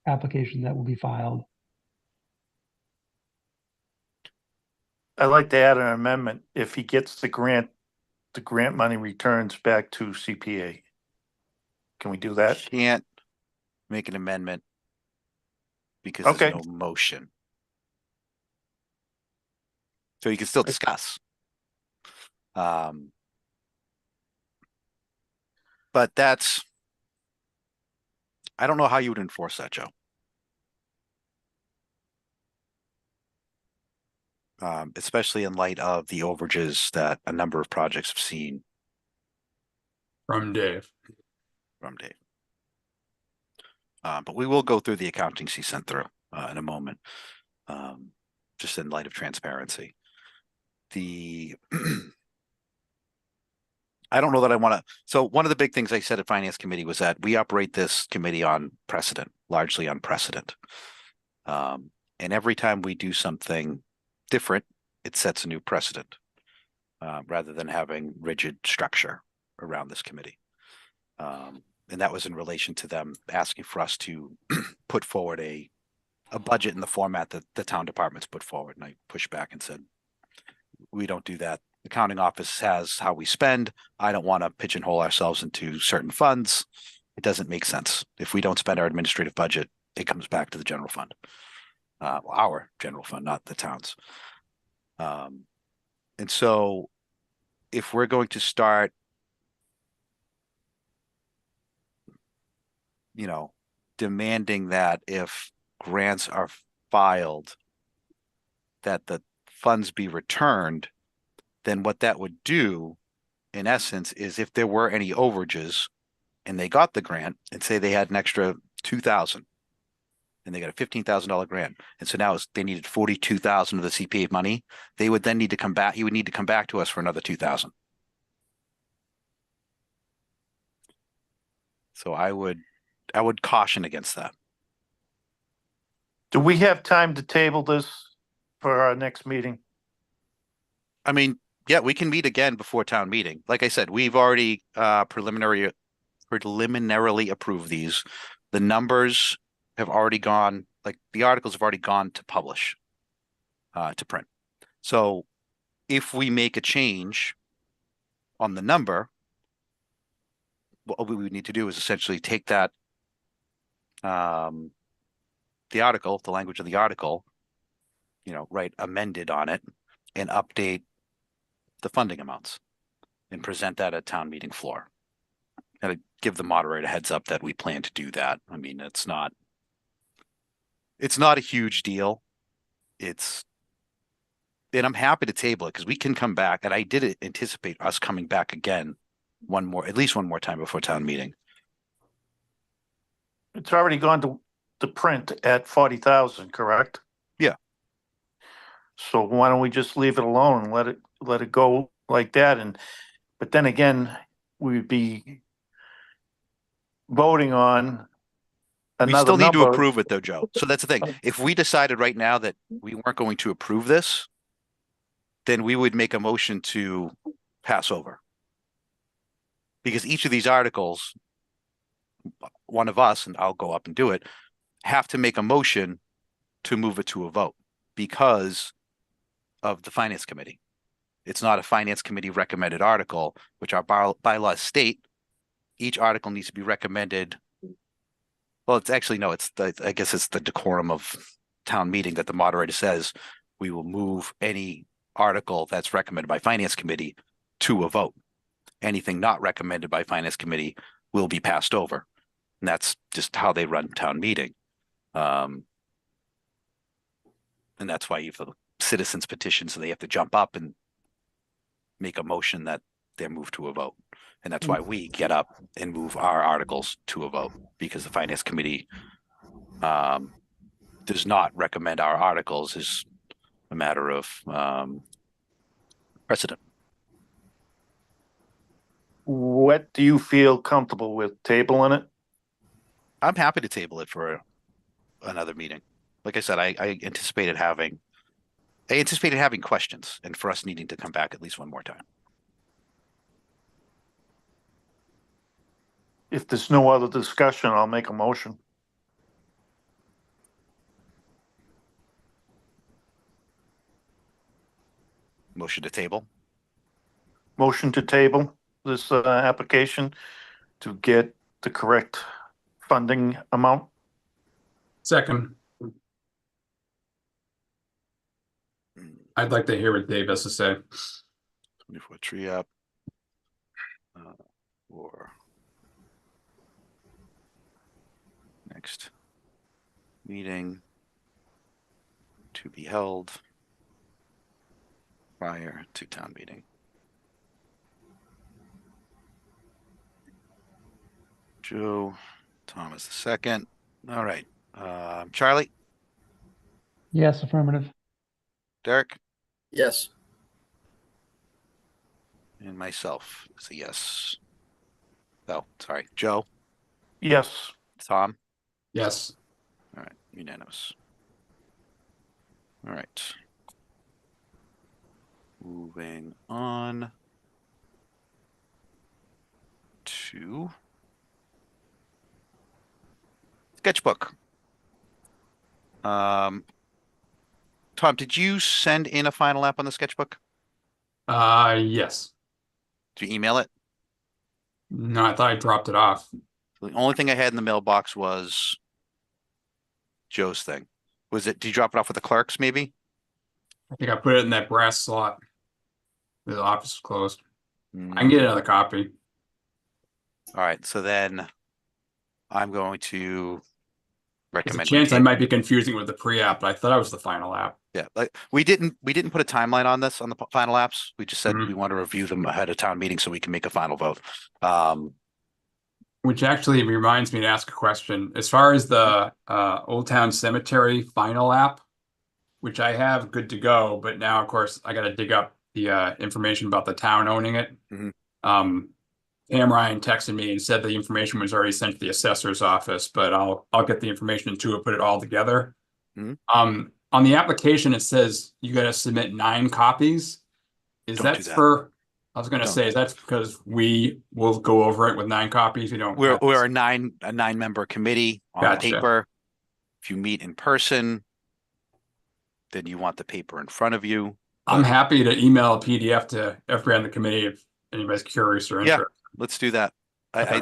application that will be filed. I'd like to add an amendment. If he gets the grant money returns back to CPA. Can we do that? Can't make an amendment because Okay. there's no motion. So you can still discuss. But I don't know how you would enforce that, Joe. Especially in light of the overages that a number of projects have seen From Dave. from Dave. But we will go through the accounting she sent through in a moment, just in light of transparency. I don't know that I want to. So one of the big things I said at Finance Committee was that we operate this committee on precedent, largely on precedent. And every time we do something different, it sets a new precedent, rather than having rigid structure around this committee. And that was in relation to them asking for us to put forward a budget in the format that the town departments put forward. And I pushed back and said, we don't do that. The accounting office has how we spend. I don't want to pigeonhole ourselves into certain funds. It doesn't make sense. If we don't spend our administrative budget, it comes back to the general fund. Our general fund, not the town's. And so if we're going to start, demanding that if grants are filed, that the funds be returned, then what that would do, in essence, is if there were any overages and they got the grant and say they had an extra 2,000 and they got a $15,000 grant. And so now they needed 42,000 of the CPA money. They would then need to come back. He would need to come back to us for another 2,000. So I would caution against that. Do we have time to table this for our next meeting? I mean, yeah, we can meet again before town meeting. Like I said, we've already preliminarily approved these. The numbers have already gone, like the articles have already gone to publish, to print. So if we make a change on the number, what we would need to do is essentially take that, the article, the language of the article, write amended on it and update the funding amounts and present that at town meeting floor. And I'd give the moderator a heads up that we plan to do that. I mean, it's not a huge deal. And I'm happy to table it because we can come back, and I did anticipate us coming back again at least one more time before town meeting. It's already gone to print at 40,000, correct? Yeah. So why don't we just leave it alone and let it go like that? But then again, we'd be voting on We another still need to number. approve it though, Joe. So that's the thing. If we decided right now that we weren't going to approve this, then we would make a motion to pass over. Because each of these articles, one of us, and I'll go up and do it, have to make a motion to move it to a vote because of the finance committee. It's not a finance committee recommended article, which our bylaws state. Each article needs to be recommended. Well, it's actually, no, I guess it's the decorum of town meeting that the moderator says we will move any article that's recommended by finance committee to a vote. Anything not recommended by finance committee will be passed over. And that's just how they run town meeting. And that's why you have the citizens petition, so they have to jump up and make a motion that they're moved to a vote. And that's why we get up and move our articles to a vote, because the finance committee does not recommend our articles. Is a matter of precedent. What do you feel comfortable with, tabling it? I'm happy to table it for another meeting. Like I said, I anticipated having questions, and for us needing to come back at least one more time. If there's no other discussion, I'll make a motion. Motion to table. Motion to table this application to get the correct funding amount. Second. I'd like to hear what Dave has to say. 24 tree up. Or next meeting to be held prior to town meeting. Joe, Thomas the second. All right. Charlie, Yes, affirmative. Derek, Yes. and myself is a yes. Oh, sorry. Joe, Yes. Tom. Yes. All right. Unanimous. All right. Moving on to sketchbook. Tom, did you send in a final app on the sketchbook? Yes. Did you email it? No, I thought I dropped it off. The only thing I had in the mailbox was Joe's thing. Was it, did you drop it off with the clerks maybe? I think I put it in that brass slot. The office is closed. I can Mm, get another copy. all right. So then I'm going to There's a recommend. chance I might be confusing with the pre-app, but I thought it was the final app. Yeah, like we didn't put a timeline on this on the final apps. We just said Mhm. we want to review them ahead of town meeting so we can make a final vote. Which actually reminds me to ask a question. As far as the Old Town Cemetery final app, which I have good to go, but now of course I got to dig up the information about the town owning it. Mhm. Pam Ryan texted me and said the information was already sent to the assessor's office, but I'll get the information to it, put it all together. Mhm. On the application, it says you got to submit 9 copies. Is Don't that do that. for? I was going to Don't. say, is that because we will go over it with 9 copies? We don't. We're a nine member committee on Gotcha. paper. If you meet in person, then you want the paper in front of you. I'm happy to email a PDF to everybody on the committee if anybody's curious or Yeah. interested. Let's do that. Okay.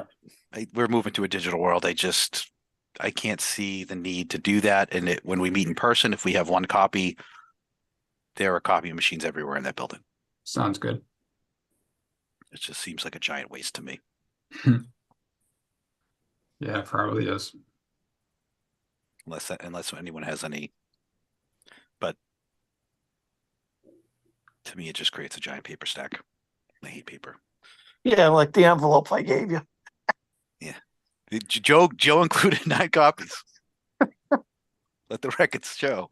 We're moving to a digital world. I can't see the need to do that. And when we meet in person, if we have one copy, there are copy machines everywhere in that building. Sounds good. It just seems like a giant waste to me. Yeah, it probably is. Unless anyone has any, but to me, it just creates a giant paper stack. I hate paper. Yeah, like the envelope I gave you. Joe included 9 copies. Let the records show.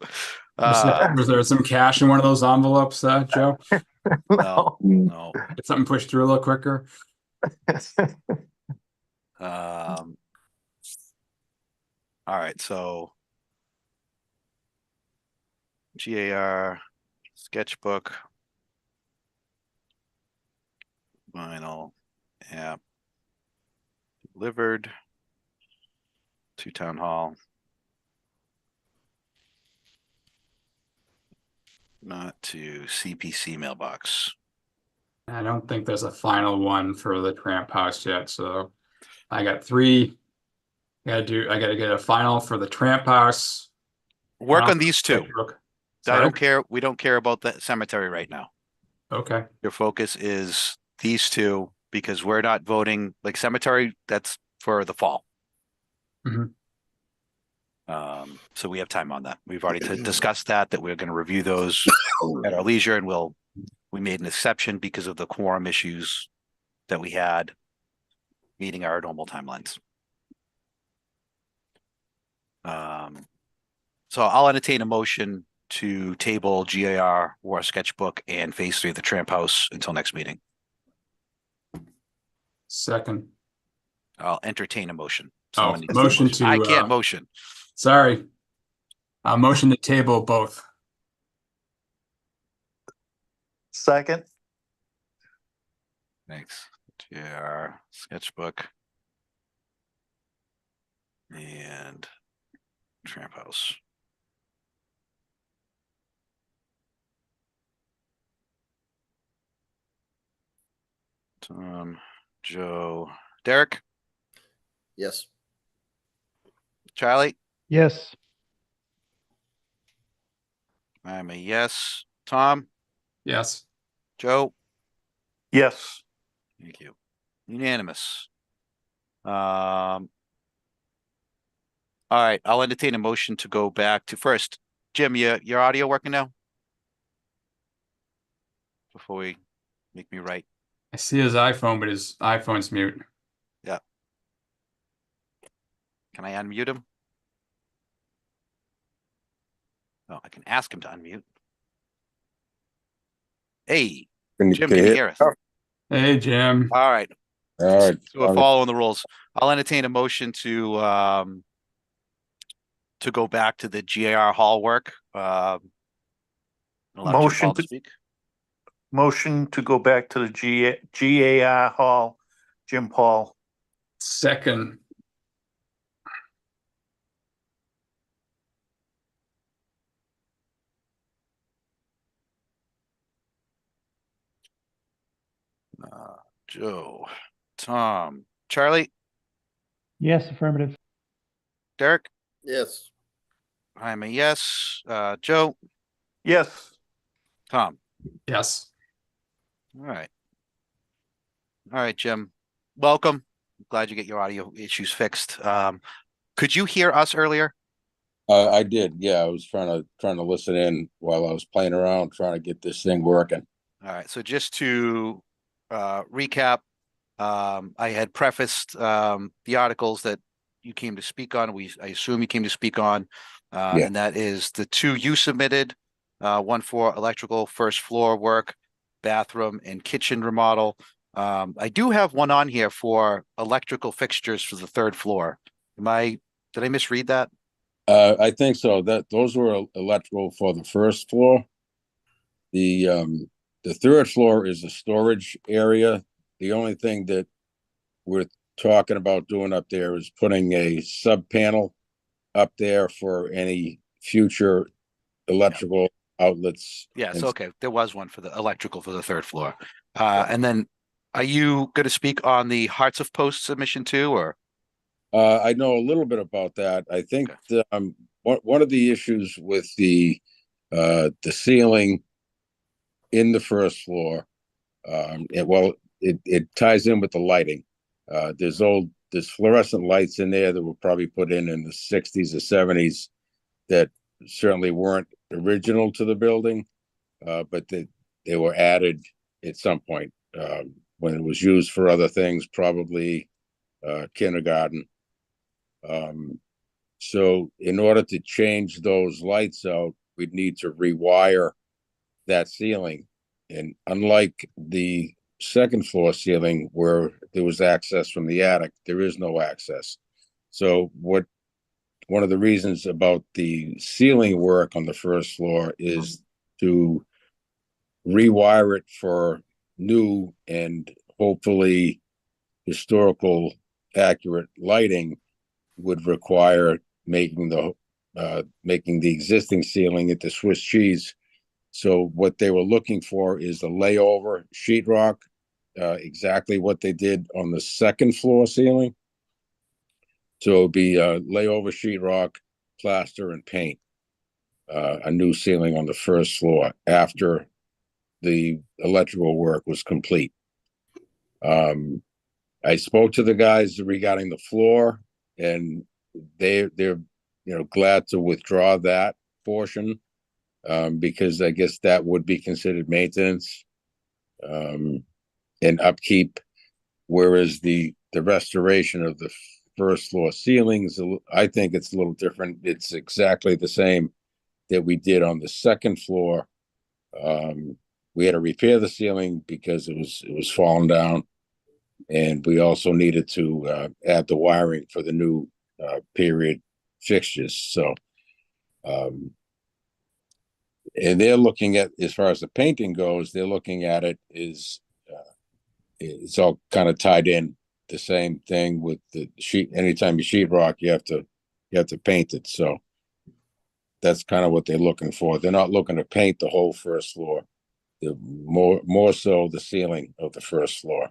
Was there some cash in one of those envelopes, Joe? No. Get something pushed through a little quicker. All right, so GAR sketchbook vinyl app delivered to town hall Not to CPC mailbox. I don't think there's a final one for the Tramp House yet, so I got 3. I gotta get a final for the Tramp House. Work on these 2. I Sorry? don't care. We don't care about the cemetery right now. Okay, Your focus is these 2 because we're not voting like cemetery. That's for the fall. Mhm. So we have time on that. We've already discussed that we're going to review those at our leisure, and we made an exception because of the quorum issues that we had meeting our normal timelines. So I'll entertain a motion to table GAR War Sketchbook and Phase 3 of the Tramp House until next meeting. second. I'll entertain a motion. Oh, Someone needs to motion to, I can't motion. Sorry. Motion to table both. Second. Thanks. GAR Sketchbook and Tramp House. Tom, Joe, Derek, Yes. Charlie, Yes. I'm a yes. Tom, Yes. Joe, Yes. thank you. Unanimous. All right, I'll entertain a motion to go back to first. Jim, your audio working now? Before we make me right. I see his iPhone, but his iPhone's mute. Yeah. Can I unmute him? Oh, I can ask him to unmute. Hey, Jim, can you hear us? Hey, Jim. All right. All right. So we're following the rules. I'll entertain a motion to go back to the GAR hall work. Allow Jim Motion Paul to to- speak. Motion to go back to the GAR Hall, Jim Paul. Second. Joe, Tom, Charlie, Yes, affirmative. Derek, Yes. I'm a yes. Joe, Yes. Tom. Yes. All right. All right, Jim. Welcome. Glad you get your audio issues fixed. Could you hear us earlier? I did. Yeah, I was trying to listen in while I was playing around, trying to get this thing working. All right. So just to recap, I had prefaced the articles that you came to speak on. I assume you came to speak on, Yeah. and that is the 2 you submitted, one for electrical first floor work, bathroom and kitchen remodel. I do have one on here for electrical fixtures for the 3rd floor. Did I misread that? I think so. Those were electrical for the first floor. The 3rd floor is a storage area. The only thing that we're talking about doing up there is putting a sub panel up there for any future electrical outlets. Yes. And Okay. There was one for the electrical for the 3rd floor. And then are you going to speak on the Hearts of Post submission too, or? I know a little bit about that. I think one of the issues with the ceiling in the first floor, it ties in with the lighting. There's fluorescent lights in there that were probably put in the 60s or 70s that certainly weren't original to the building, but they were added at some point when it was used for other things, probably kindergarten. So in order to change those lights out, we'd need to rewire that ceiling. And unlike the 2nd floor ceiling where there was access from the attic, there is no access. So one of the reasons about the ceiling work on the 1st floor is to rewire it for new and hopefully historical accurate lighting would require making the existing ceiling into Swiss cheese So what they were looking for is the layover sheetrock, exactly what they did on the second floor ceiling. So it'd be layover sheetrock, plaster, and paint. A new ceiling on the first floor after the electrical work was complete. I spoke to the guys regarding the floor, and they're glad to withdraw that portion, because I guess that would be considered maintenance and upkeep, whereas the restoration of the first floor ceilings, I think it's a little different. It's exactly the same that we did on the second floor. We had to repair the ceiling because it was falling down, and we also needed to add the wiring for the new period fixtures. So, and they're looking at, as far as the painting goes, they're looking at it is it's all kind of tied in. The same thing with the sheet. Anytime you sheetrock, you have to paint it. So that's kind of what they're looking for. They're not looking to paint the whole first floor. They're more so the ceiling of the first floor.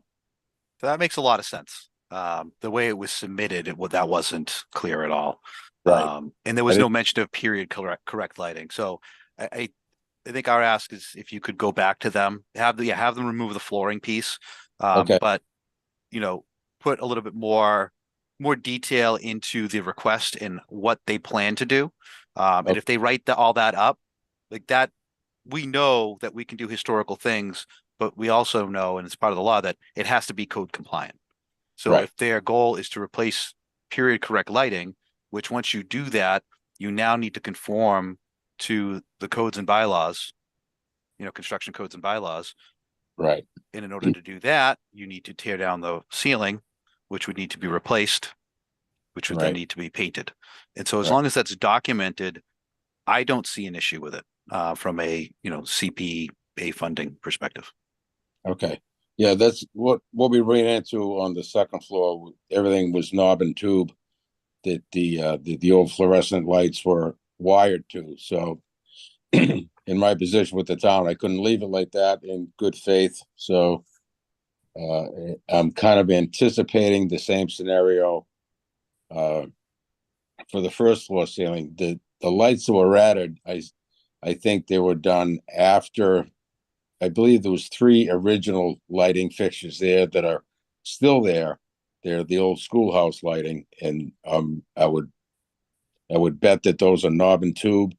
So that makes a lot of sense. The way it was submitted, that wasn't clear at all. Right. And there was no mention of period correct lighting. So I think our ask is if you could go back to them, have them remove the flooring piece, Okay. but put a little bit more detail into the request and what they plan to do. And if they write all that up like that, we know that we can do historical things, but we also know, and it's part of the law, that it has to be code compliant. So if their goal is to replace period correct lighting, which once you do that, you now need to conform to the codes and bylaws, construction codes and bylaws. Right. And in order to do that, you need to tear down the ceiling, which would need to be replaced, which would then need to be painted. And so as long as that's documented, I don't see an issue with it from a CPA funding perspective. Okay. Yeah, that's what we ran into on the second floor. Everything was knob and tube that the old fluorescent lights were wired to. So in my position with the town, I couldn't leave it like that in good faith. So I'm kind of anticipating the same scenario for the first floor ceiling. The lights that were added, I think they were done after. I believe there was 3 original lighting fixtures there that are still there. They're the old schoolhouse lighting, and I would bet that those are knob and tube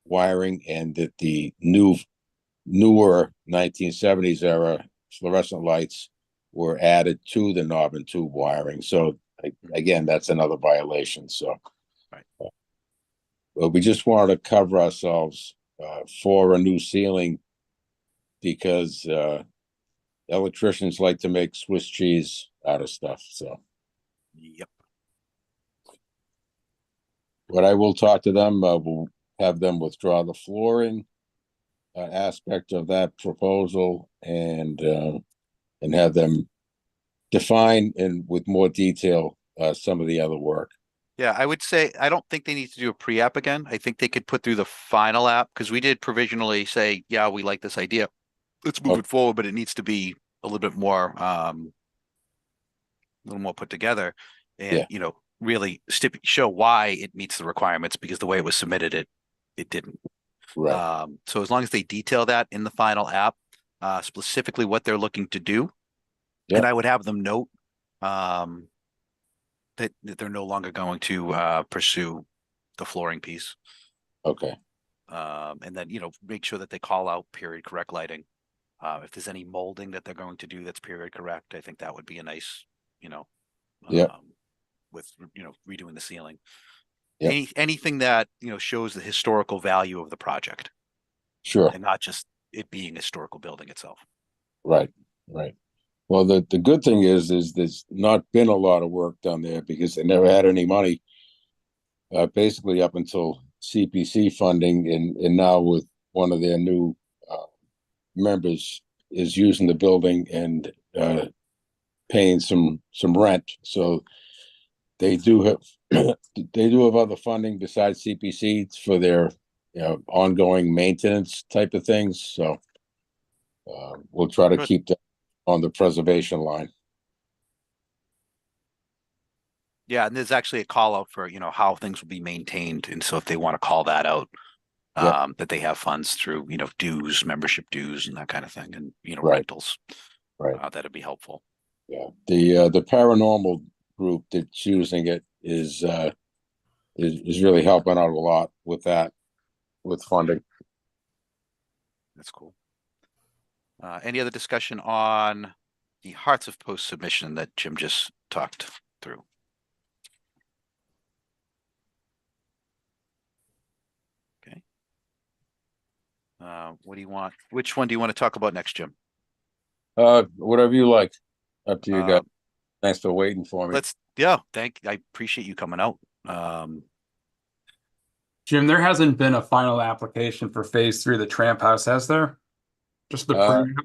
wiring, and that the newer 1970s era fluorescent lights were added to the knob and tube wiring. So again, that's another violation. So, but we just wanted to cover ourselves for a new ceiling, because electricians like to make Swiss cheese out of stuff. So, yep. But I will talk to them. We'll have them withdraw the flooring aspect of that proposal, and have them define with more detail some of the other work. Yeah, I would say I don't think they need to do a pre-app again. I think they could put through the final app, because we did provisionally say, yeah, we like this idea. Let's move it forward, but it needs to be a little bit more, put together, and really show why it meets the requirements, because the way it was submitted, it didn't. Right. So as long as they detail that in the final app, specifically what they're looking to do, and I would have them note that they're no longer going to pursue the flooring piece. Okay. And then make sure that they call out period correct lighting. If there's any molding that they're going to do that's period correct, I think that would be a nice, with redoing the ceiling. Anything that shows the historical value of the project. Sure. And not just it being a historical building itself. Right. Well, the good thing is there's not been a lot of work done there, because they never had any money, basically up until CPC funding, and now with one of their new members is using the building and paying some rent. So they do have other funding besides CPC for their ongoing maintenance type of things. So we'll try to Good. keep that on the preservation line. Yeah, and there's actually a call out for, how things will be maintained. And so if they want to call that out, Yep. that they have funds through, dues, membership dues and that kind of thing, and, Right. rentals, Right. that'd be helpful. Yeah. The paranormal group that's using it is really helping out a lot with that, with funding. That's cool. Any other discussion on the Hearts of Post submission that Jim just talked through? Okay. What do you want? Which one do you want to talk about next, Jim? Whatever you like. Up to you guys. Uh, Thanks for waiting for me. I appreciate you coming out. Jim, there hasn't been a final application for phase 3 of the Tramp House, has there? Just the pre.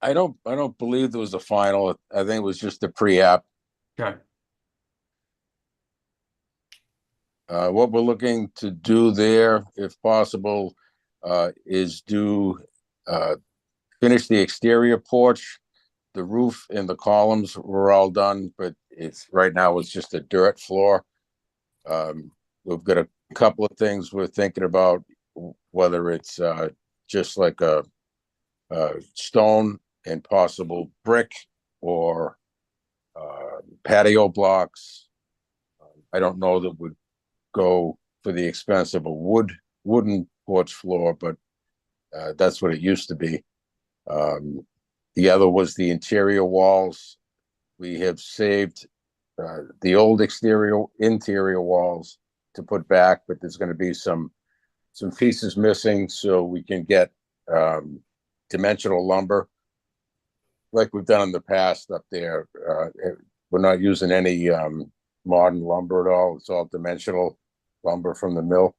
I don't believe there was a final. I think it was just a pre-app. Okay. What we're looking to do there, if possible, is finish the exterior porch. The roof and the columns were all done, but right now it's just a dirt floor. We've got a couple of things we're thinking about, whether it's just like a stone and possible brick, or patio blocks. I don't know that would go for the expense of a wooden porch floor, but that's what it used to be. The other was the interior walls. We have saved the old interior walls to put back, but there's going to be some pieces missing, so we can get dimensional lumber like we've done in the past up there. We're not using any modern lumber at all. It's all dimensional lumber from the mill.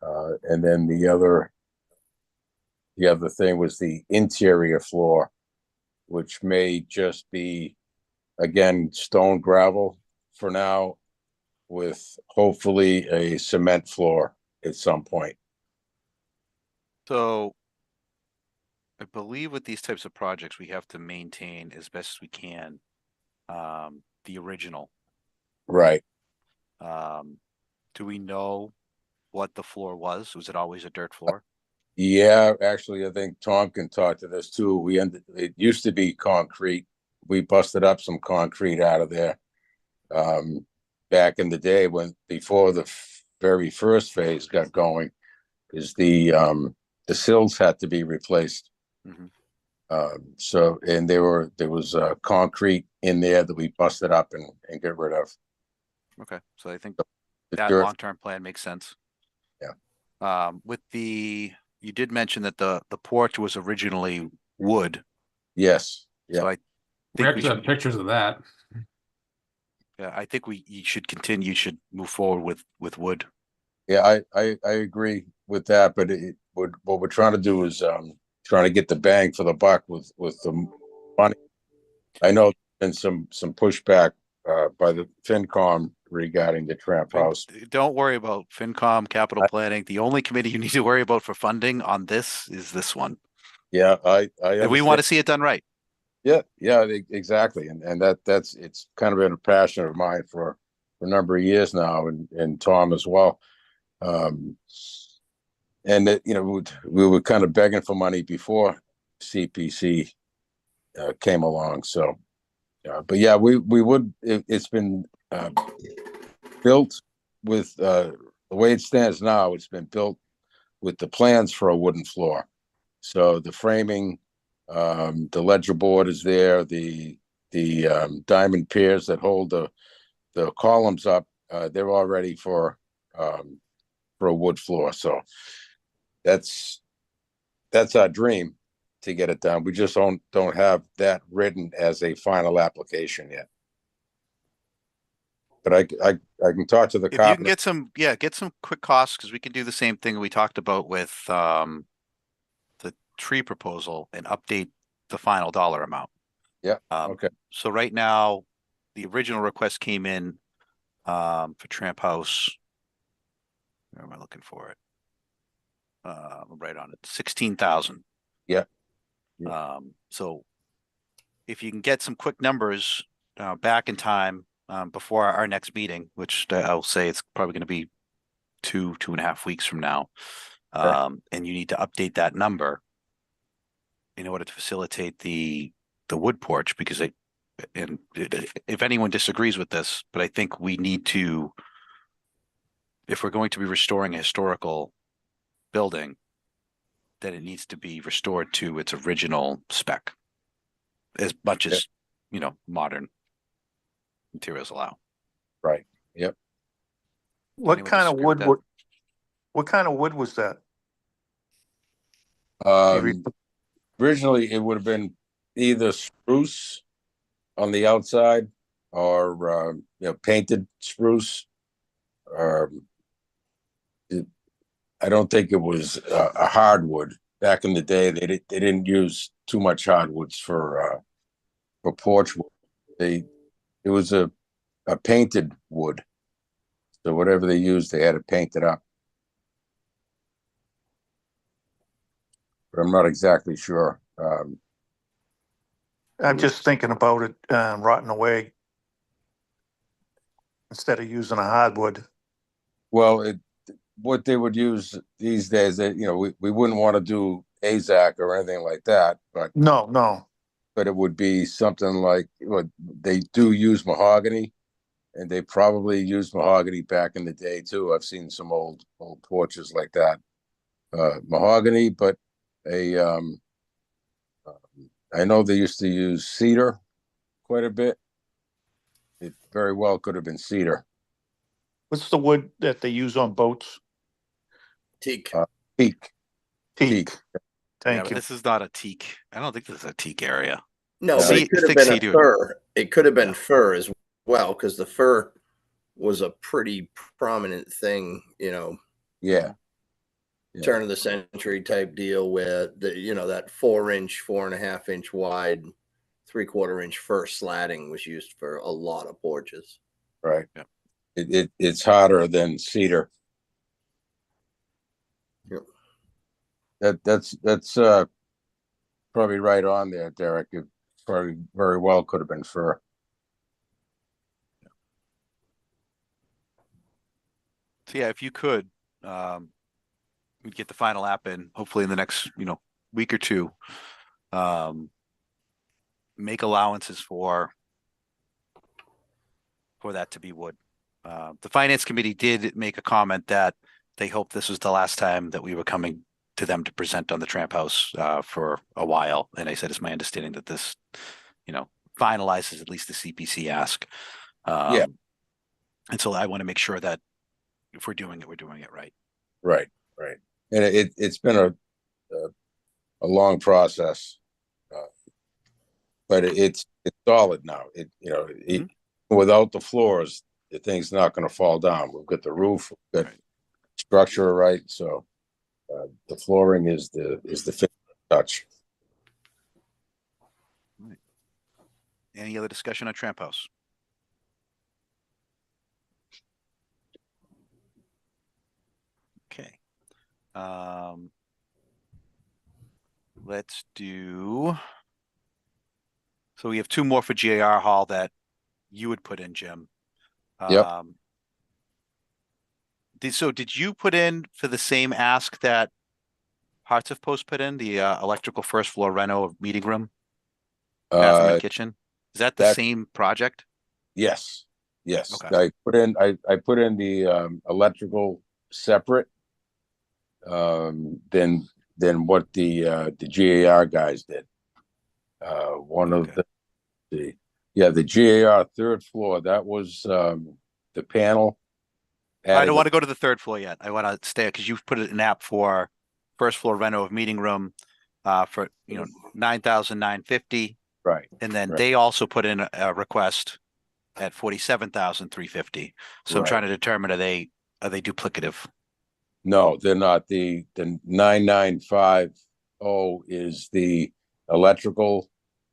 And then the other thing was the interior floor, which may just be, again, stone gravel for now, with hopefully a cement floor at some point. So I believe with these types of projects, we have to maintain as best as we can the original. Right. Do we know what the floor was? Was it always a dirt floor? Yeah, actually, I think Tom can talk to this too. It used to be concrete. We busted up some concrete out of there back in the day, before the very first phase got going, is the sills had to be replaced. Mhm. And there was concrete in there that we busted up and get rid of. Okay, so I think The that dirt- long-term plan makes sense. Yeah. You did mention that the porch was originally wood. Yes. So Yeah. I We think actually have pictures of that. yeah, I think you should continue, you should move forward with wood. Yeah, I agree with that, but what we're trying to do is trying to get the bang for the buck with the money. I know there's been some pushback by the FinCom regarding the Tramp House. Don't worry about FinCom, capital planning. The only committee you need to worry about for funding on this is this one. Yeah, I And we want to see it done right. Yeah, exactly, and it's kind of been a passion of mine for a number of years now, and Tom as well. And that, we were kind of begging for money before CPC came along. So, but yeah, we would. It's been built with the way it stands now. It's been built with the plans for a wooden floor. So the framing, the ledger board is there. The diamond piers that hold the columns up, they're all ready for a wood floor. So that's our dream, to get it done. We just don't have that written as a final application yet. But I can talk to the If you can carpenter. get some quick costs, because we can do the same thing we talked about with the tree proposal and update the final dollar amount. Yeah. Okay. So right now, the original request came in for Tramp House. Where am I looking for it? right on it, 16,000. Yeah. So if you can get some quick numbers back in time before our next meeting, which I'll say it's probably going to be 2.5 weeks from now, and you need to update that number in order to facilitate the wood porch, because if anyone disagrees with this, but I think we need to, if we're going to be restoring a historical building, then it needs to be restored to its original spec as much as, modern materials allow. Right. Yep. What Anyone kind of disagree with wood, that? what kind of wood was that? Do you re- Originally, it would have been either spruce on the outside or painted spruce. I don't think it was a hardwood. Back in the day, they didn't use too much hardwoods for porch wood. It was a painted wood. So whatever they used, they had to paint it up. But I'm not exactly sure. I'm just thinking about it rotting away instead of using a hardwood. Well, what they would use these days, we wouldn't want to do AZAC or anything like that, No. but it would be something like they do use mahogany, and they probably used mahogany back in the day too. I've seen some old porches like that, mahogany, but I know they used to use cedar quite a bit. It very well could have been cedar. What's the wood that they use on boats? Teak. Teak. Teak. Yeah, Thank but you. this is not a teak. I don't think this is a teak area. No, Yeah. but it could have Stick been a cedar. fir. It could have been Yeah. fir as well, because the fir was a pretty prominent thing, Yeah. Yeah. turn of the century type deal where that 4-inch, 4.5-inch wide, 3/4 inch fir slatting was used for a lot of porches. Right. Yeah. It's harder than cedar. Yep. That's probably right on there, Derek. It probably very well could have been fir. So yeah, if you could, we'd get the final app in hopefully in the next, week or two. Make allowances for that to be wood. The finance committee did make a comment that they hope this was the last time that we were coming to them to present on the Tramp House for a while. And I said, it's my understanding that this, finalizes at least the CPC ask. Yeah. And so I want to make sure that if we're doing it, we're doing it right. Right. And it's been a long process, but it's solid now. Without the floors, the thing's not going to fall down. We've got the roof, we've got structure right, so the flooring is the finishing touch. Right. Any other discussion on Tramp House? Okay. Let's do. So we have two more for GAR Hall that you would put in, Jim. Yep. Did you put in for the same ask that Hearts of Post put in, the electrical first floor reno of meeting room, bathroom and kitchen? Is that the same project? Yes. Okay. I put in the electrical separate than what the GAR guys did. One of the GAR third floor, that was the panel. I don't want to go to the third floor yet. I want to stay because you've put an app for first floor reno of meeting room for $9,950. Right. And then they also put in a request at $47,350. So I'm trying to determine, are they duplicative? No, they're not. The 9950 is the electrical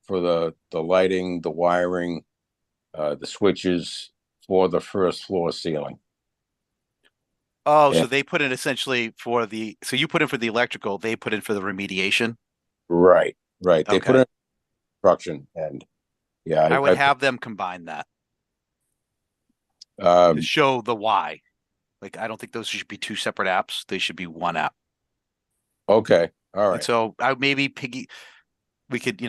for the lighting, the wiring, the switches for the first floor ceiling. Oh, so And- they put in essentially for so you put in for the electrical, they put in for the remediation. Right, right. They put Okay. in construction and yeah, I would have them combine that to um, show the why. Like, I don't think those should be two separate apps. They should be one app. okay, all And right, so I would maybe we could,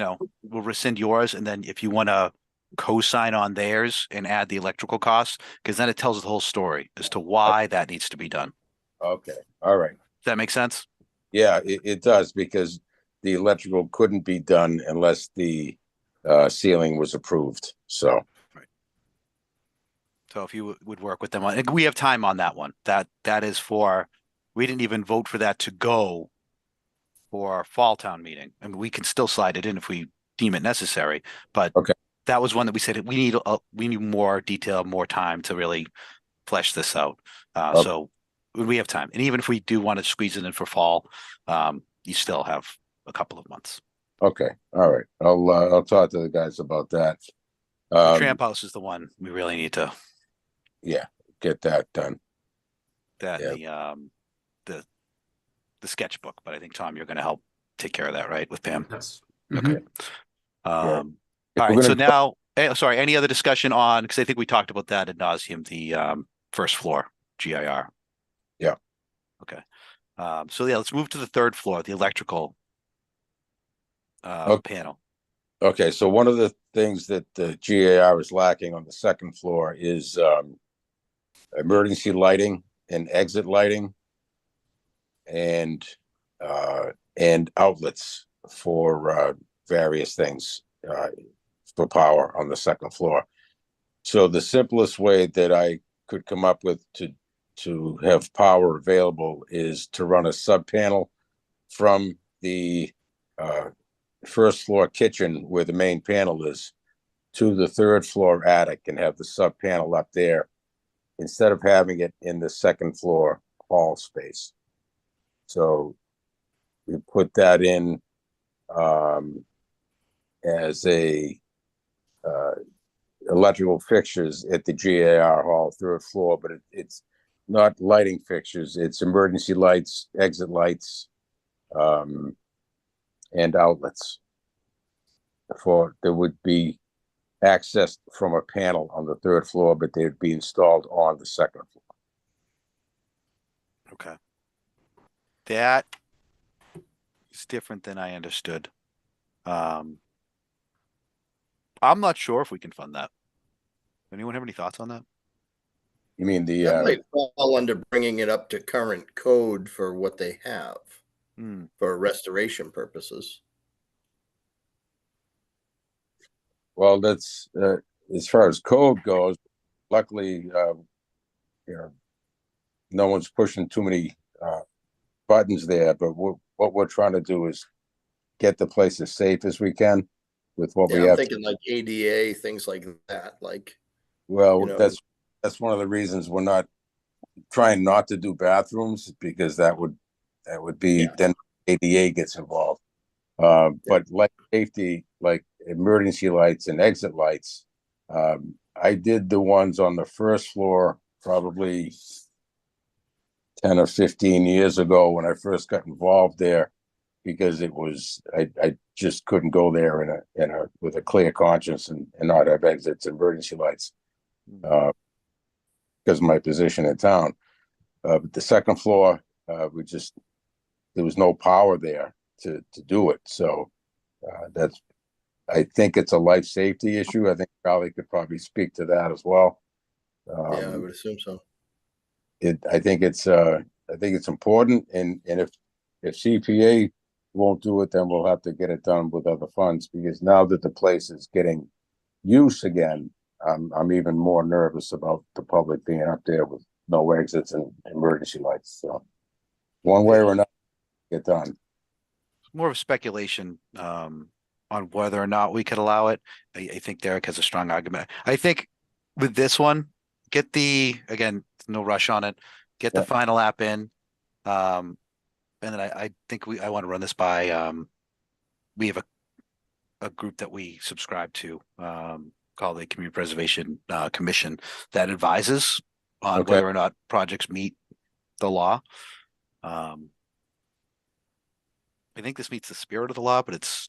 we'll rescind yours. And then if you want to co-sign on theirs and add the electrical costs, because then it tells the whole story as to why that needs to be done. okay, all right. Does that make sense? Yeah, it does because the electrical couldn't be done unless the ceiling was approved. So, So if you would work with them on, and we have time on that one. That is we didn't even vote for that to go for our fall town meeting. I mean, we can still slide it in if we deem it necessary, but okay, that was one that we said we need more detail, more time to really flesh this out. Okay. So we have time, and even if we do want to squeeze it in for fall, you still have a couple of months. okay, all right. I'll talk to the guys about that. The tramp house is the one we really need to Yeah, get that done. that Yeah. the sketchbook. But I think Tom, you're going to help take care of that, right, with Pam? Yes. Okay. Yeah. All If we're right. So gonna now, sorry, any other discussion on, because I think we talked about that ad nauseum, the first floor GIR. Yeah. Okay. So yeah, let's move to the third floor, the electrical Okay. panel. Okay, so one of the things that the GAR is lacking on the second floor is emergency lighting and exit lighting and outlets for various things for power on the second floor. So the simplest way that I could come up with to have power available is to run a sub panel from the first floor kitchen where the main panel is to the third floor attic and have the sub panel up there instead of having it in the second floor hall space. So we put that in as a electrical fixtures at the GAR hall third floor, but it's not lighting fixtures. It's emergency lights, exit lights, and outlets for that would be accessed from a panel on the third floor, but they'd be installed on the second floor. Okay. That is different than I understood. I'm not sure if we can fund that. Anyone have any thoughts on that? You mean the That might fall under bringing it up to current code for what they have for restoration purposes. well, that's as far as code goes. Luckily, no one's pushing too many buttons there. But what we're trying to do is get the place as safe as we can with what we I'm have. thinking like ADA, things like that. Like, Well, you know, that's one of the reasons we're not trying not to do bathrooms because that would be then ADA gets involved. But like safety, like emergency lights and exit lights, I did the ones on the first floor probably 10 or 15 years ago when I first got involved there because it was I just couldn't go there in a with a clear conscience and not have exits and emergency lights because of my position in town. But the second floor, there was no power there to do it. So I think it's a life safety issue. I think Charlie could probably speak to that as well. I would assume so. I think it's important, and if CPA won't do it, then we'll have to get it done with other funds because now that the place is getting use again, I'm even more nervous about the public being up there with no exits and emergency lights. So one way or another, get done. More of a speculation on whether or not we could allow it. I think Derek has a strong argument. I think with this one, again, no rush on it. Get the final app in. And then I think I want to run this by we have a group that we subscribe to called the Community Preservation Commission that advises on whether or not projects meet the law. I think this meets the spirit of the law, but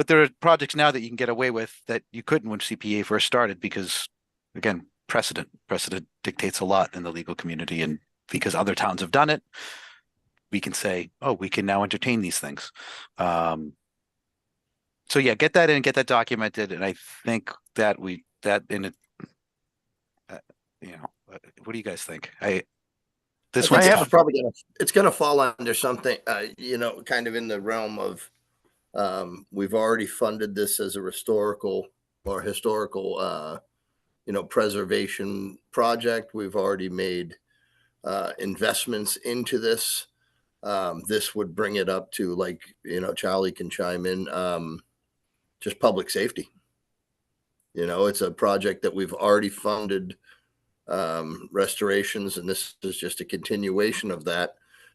there are projects now that you can get away with that you couldn't when CPA first started because, again, precedent dictates a lot in the legal community, and because other towns have done it, we can say, oh, we can now entertain these things. So yeah, get that in, get that documented, and I think that what do you guys think? This I one's think have tough. it's probably it's gonna fall under something, kind of in the realm of, we've already funded this as a historical, preservation project. We've already made investments into this. This would bring it up to, like, Charlie can chime in, just public safety. It's a project that we've already funded restorations, and this is just a continuation of that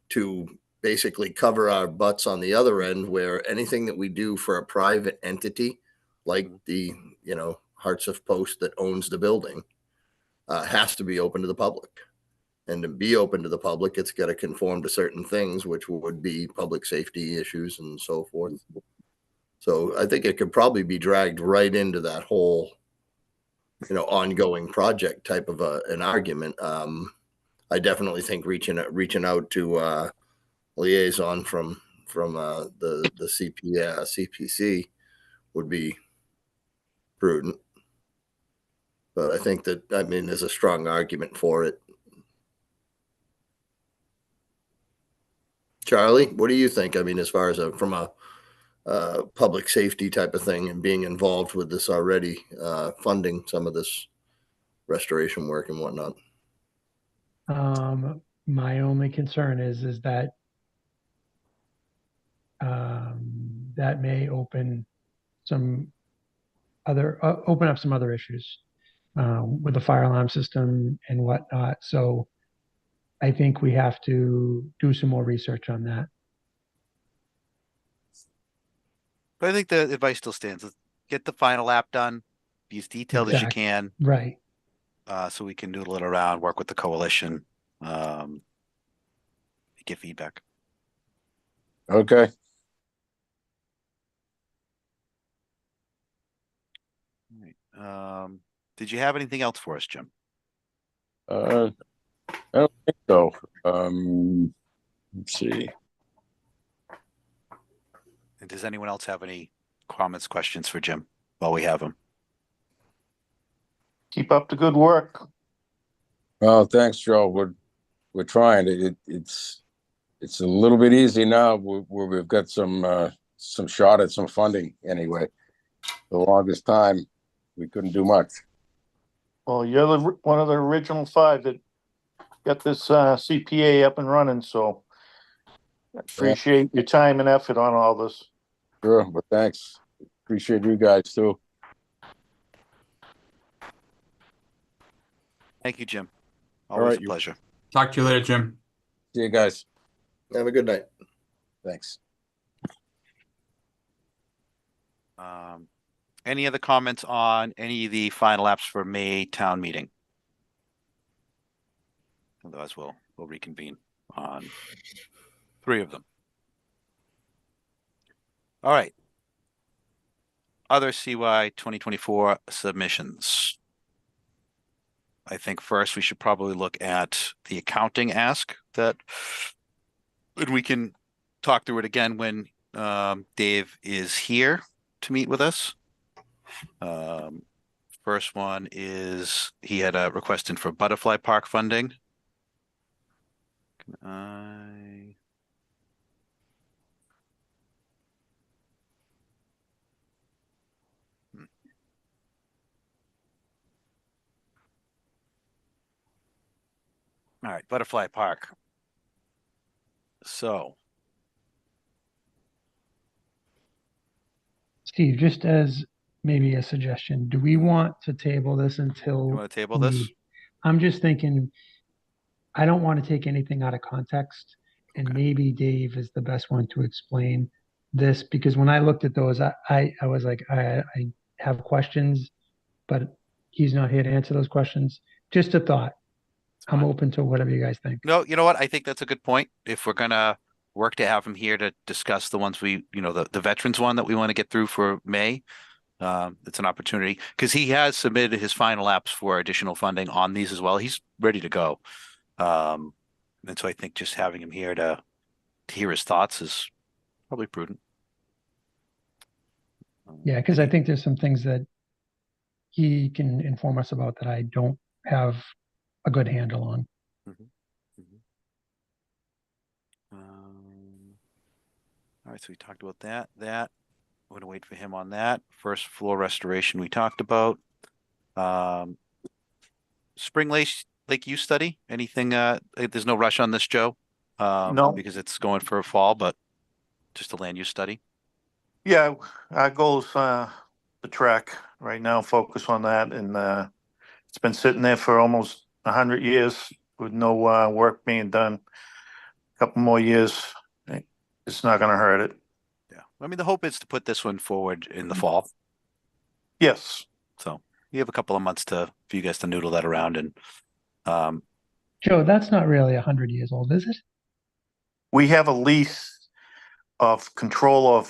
to basically cover our butts on the other end, where anything that we do for a private entity like the Hearts of Post that owns the building has to be open to the public. And to be open to the public, it's got to conform to certain things, which would be public safety issues and so forth. So I think it could probably be dragged right into that whole ongoing project type of an argument. I definitely think reaching out to liaison from the CPC would be prudent. But I think that, there's a strong argument for it. Charlie, what do you think? As far as from a public safety type of thing and being involved with this already, funding some of this restoration work and whatnot. My only concern is that that may open up some other issues with the fire alarm system and whatnot. So I think we have to do some more research on that. But I think the advice still stands. Get the final app done, be as detailed as you can, Right. so we can noodle it around, work with the coalition, get feedback. Okay. All right. Did you have anything else for us, Jim? I don't think so. Let's see. And does anyone else have any comments, questions for Jim while we have him? Keep up the good work. Well, thanks, Joe. We're trying. It's a little bit easy now. We've got some shot at some funding anyway. The longest time we couldn't do much. Well, you're one of the original 5 that got this CPA up and running, so appreciate your time and effort on all this. Sure, but thanks. Appreciate you guys too. Thank you, Jim. All Always right, a pleasure. Talk to you later, Jim. See you guys. Have a good night. Thanks. Any other comments on any of the final apps for May town meeting? Otherwise, we'll reconvene on 3 of them. All right. Other CY 2024 submissions. I think first we should probably look at the accounting ask and we can talk through it again when Dave is here to meet with us. First one is he had a request in for Butterfly Park funding. All right, Butterfly Park. So, Steve, just as maybe a suggestion, do we want to table this until you want to table this? I'm just thinking, I don't want to take anything out of context, and maybe Dave is the best one to explain this, because when I looked at those, I was like, I have questions, but he's not here to answer those questions. Just a thought. I'm fine. open to whatever you guys think. No, you know what? I think that's a good point. If we're gonna work to have him here to discuss the ones the veterans one that we want to get through for May, it's an opportunity because he has submitted his final apps for additional funding on these as well. He's ready to go. And so I think just having him here to hear his thoughts is probably prudent. Yeah, because I think there's some things that he can inform us about that I don't have a good handle on. Mhm, mhm. All right, so we talked about that. We're gonna wait for him on that. First floor restoration we talked about. Spring Lake use study. Anything? There's no rush on this, Joe. No. Because it's going for a fall, but just a land use study. Yeah, our goal is the track right now, focus on that. And it's been sitting there for almost 100 years with no work being done. A couple more years, it's not going to hurt it. Yeah. I mean, the hope is to put this one forward in the fall. Yes. So you have a couple of months for you guys to noodle that around. And Joe, that's not really 100 years old, is it? We have a lease of control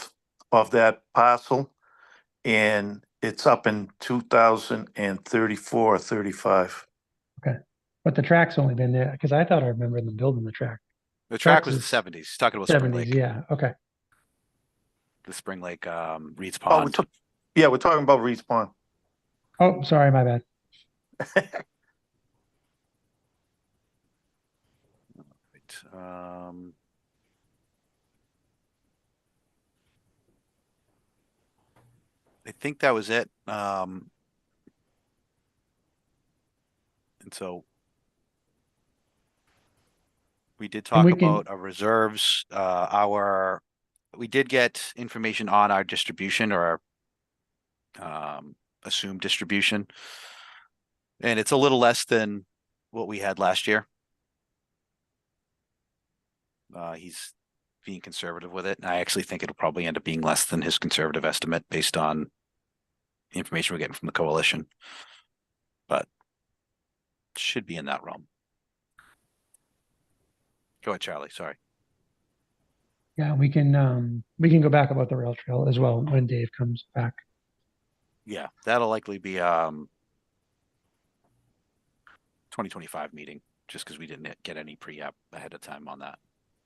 of that parcel, and it's up in 2034 or 35. But the track's only been there because I thought I remember them building the track. the track was Tracks the is 70s. He's talking about Spring 70s, Lake. yeah. Okay. The Spring Lake Reed's Oh, Pond. we're talking about Reed's Pond. Oh, sorry, my bad. Right. I think that was it. And so we did talk we can- about our reserves. We did get information on our distribution or our assumed distribution, and it's a little less than what we had last year. He's being conservative with it, and I actually think it'll probably end up being less than his conservative estimate based on the information we're getting from the coalition, but should be in that realm. Go ahead, Charlie. Sorry. Yeah, we can go back about the rail trail as well when Dave comes back. Yeah, that'll likely be 2025 meeting, just because we didn't get any pre-app ahead of time on that.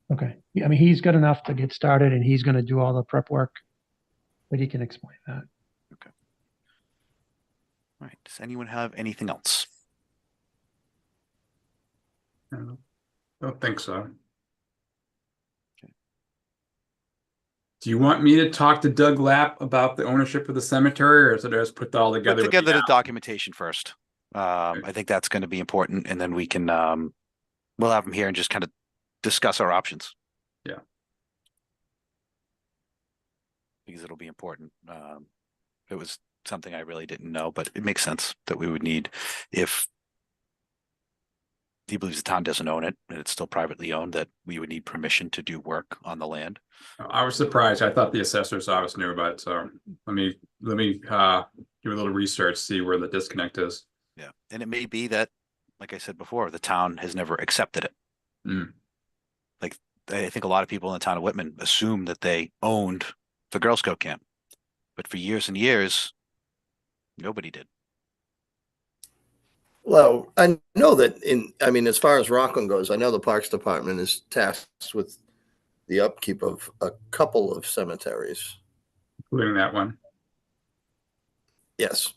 Okay. Yeah, I mean, he's got enough to get started and he's going to do all the prep work, but he can explain that. Okay. All right. Does anyone have anything else? I don't think so. Okay. Do you want me to talk to Doug Lapp about the ownership of the cemetery, or is it just put all together? Put with together the app? documentation first. I think that's going to be important, and then we can we'll have him here and just kind of discuss our options. Yeah. Because it'll be important. It was something I really didn't know, but it makes sense that we would need, if he believes the town doesn't own it and it's still privately owned, that we would need permission to do work on the land. I was surprised. I thought the assessor's office knew about it. So let me do a little research, see where the disconnect is. Yeah, and it may be that, like I said before, the town has never accepted it. Mm. Like, I think a lot of people in the town of Whitman assume that they owned the Girl Scout camp, but for years and years, nobody did. Well, I know that as far as Rockland goes, I know the Parks Department is tasked with the upkeep of a couple of cemeteries. Including that one. Yes.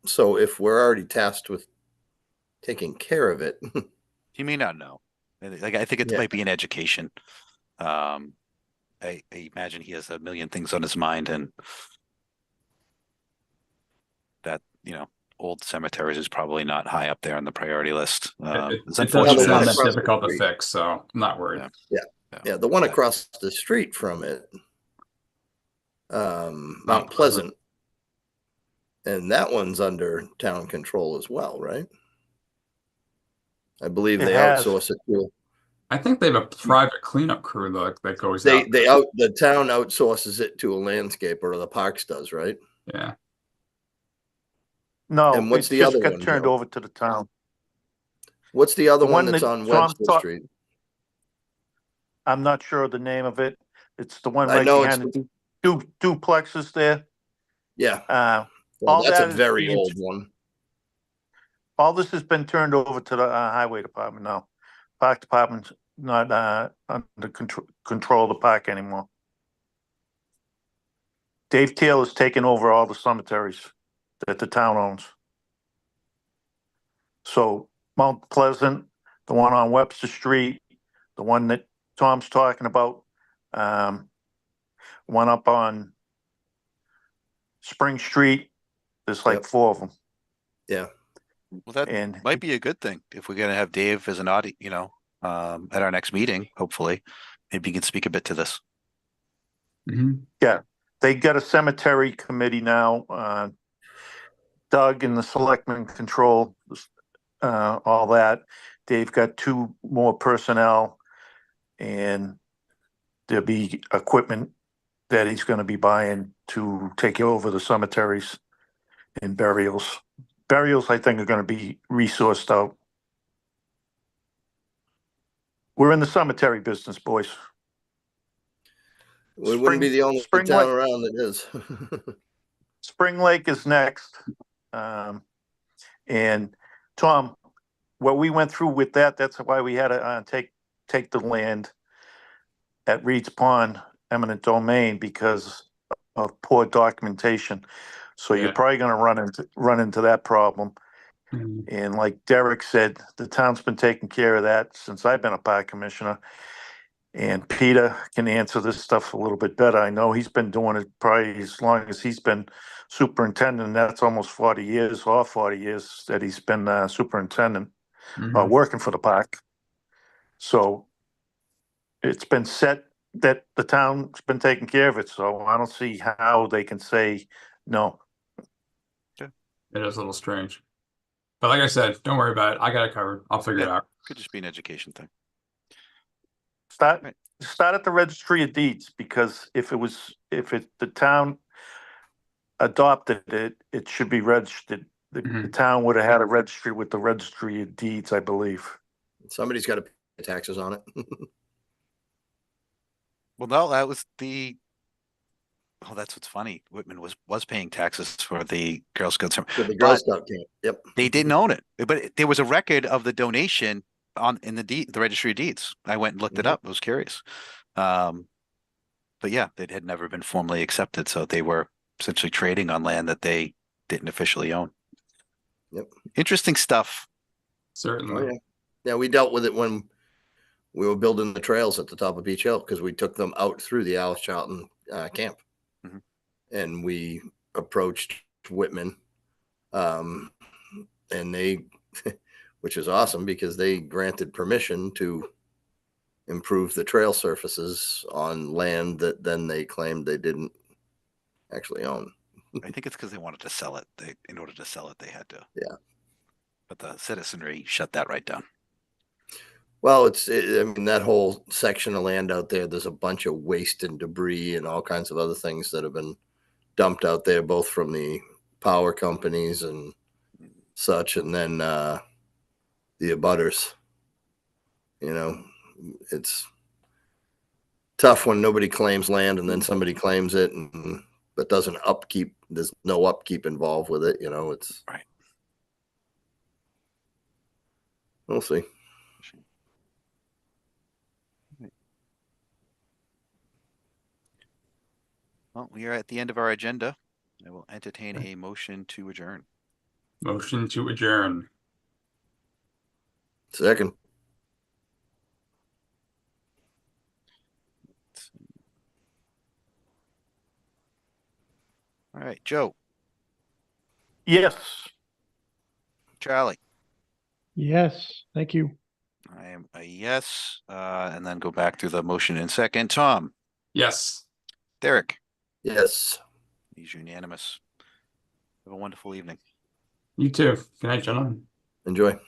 So if we're already tasked with taking care of it, He may not know. Like, I think it might be an education. I imagine he has a million things on his mind, and that, old cemeteries is probably not high up there on the priority list. It It's doesn't unfortunate. sound that across the difficult to street. fix, so I'm not worried. Yeah, the one across the street from it, Mount Pleasant, and that one's under town control as well, right? I believe they outsource it to. I think they have a private cleanup crew that goes The town outsources it to a landscaper, or the Parks does, right? Yeah. No, And what's it the just other got one, turned Joe? over to the town. What's the other The one one that's that on Tom Webster thought- Street? I'm not sure of the name of it. It's the one I right know behind the duplexes there. Yeah, All well, that's a that is very being- old one. All this has been turned over to the highway department now. Park department's not under control of the park anymore. Dave Taylor's taken over all the cemeteries that the town owns. So Mount Pleasant, the one on Webster Street, the one that Tom's talking about, one up on Spring Street, there's like Yep. 4 of them. Yeah. Well, that And might be a good thing if we're gonna have Dave as an audit, at our next meeting, hopefully. Maybe he can speak a bit to this. Mhm. they got a cemetery committee now. Doug and the selectmen control all that. They've got 2 more personnel, and there'll be equipment that he's going to be buying to take over the cemeteries and burials. Burials, I think, are going to be resourced out. We're in the cemetery business, boys. We wouldn't be the only Spring town Lake- around that is. Spring Lake is next. And Tom, what we went through with that's why we had to take the land at Reed's Pond eminent domain because of poor documentation. So Yeah. you're probably going to run into that problem. Mhm. And like Derek said, the town's been taking care of that since I've been a park commissioner. And Peter can answer this stuff a little bit better. I know he's been doing it probably as long as he's been superintendent. That's almost 40 years that he's been superintendent, Mhm. working for the park. So it's been set that the town's been taking care of it. So I don't see how they can say no. It is a little strange. But like I said, don't worry about it. I got it covered. I'll figure it Yeah. out. Could just be an education thing. Start Right. start at the registry of deeds, because if the town adopted it, it should be registered. The Mhm. town would have had a registry with the registry of deeds, I believe. Somebody's got to pay taxes on it. Well, no, that was oh, that's what's funny. Whitman was paying taxes for the Girl Scouts. For the Girl But Scout camp. Yep. they didn't own it, but there was a record of the donation in the registry of deeds. I went and looked it Mhm. up. I was curious. But yeah, it had never been formally accepted, so they were essentially trading on land that they didn't officially own. Yep. Interesting stuff. Certainly. Oh, yeah. Yeah, we dealt with it when we were building the trails at the top of Beach Hill because we took them out through the Alice Charlton camp. Mhm. And we approached Whitman, and they, which is awesome because they granted permission to improve the trail surfaces on land that then they claimed they didn't actually own. I think it's because they wanted to sell it. In order to sell it, they had to. Yeah. But the citizenry shut that right down. Well, I mean, that whole section of land out there, there's a bunch of waste and debris and all kinds of other things that have been dumped out there, both from the power companies and such, and then the abutters. It's tough when nobody claims land and then somebody claims it, but doesn't upkeep. There's no upkeep involved with it. It's Right. We'll see. Well, we are at the end of our agenda. I will entertain a motion to adjourn. Motion to adjourn. Second. All right, Joe, Yes. Charlie, Yes, thank you. I am a yes, and then go back to the motion in second. Tom, Yes. Derek, Yes. he's unanimous. Have a wonderful evening. You too. Good night, gentlemen. Enjoy.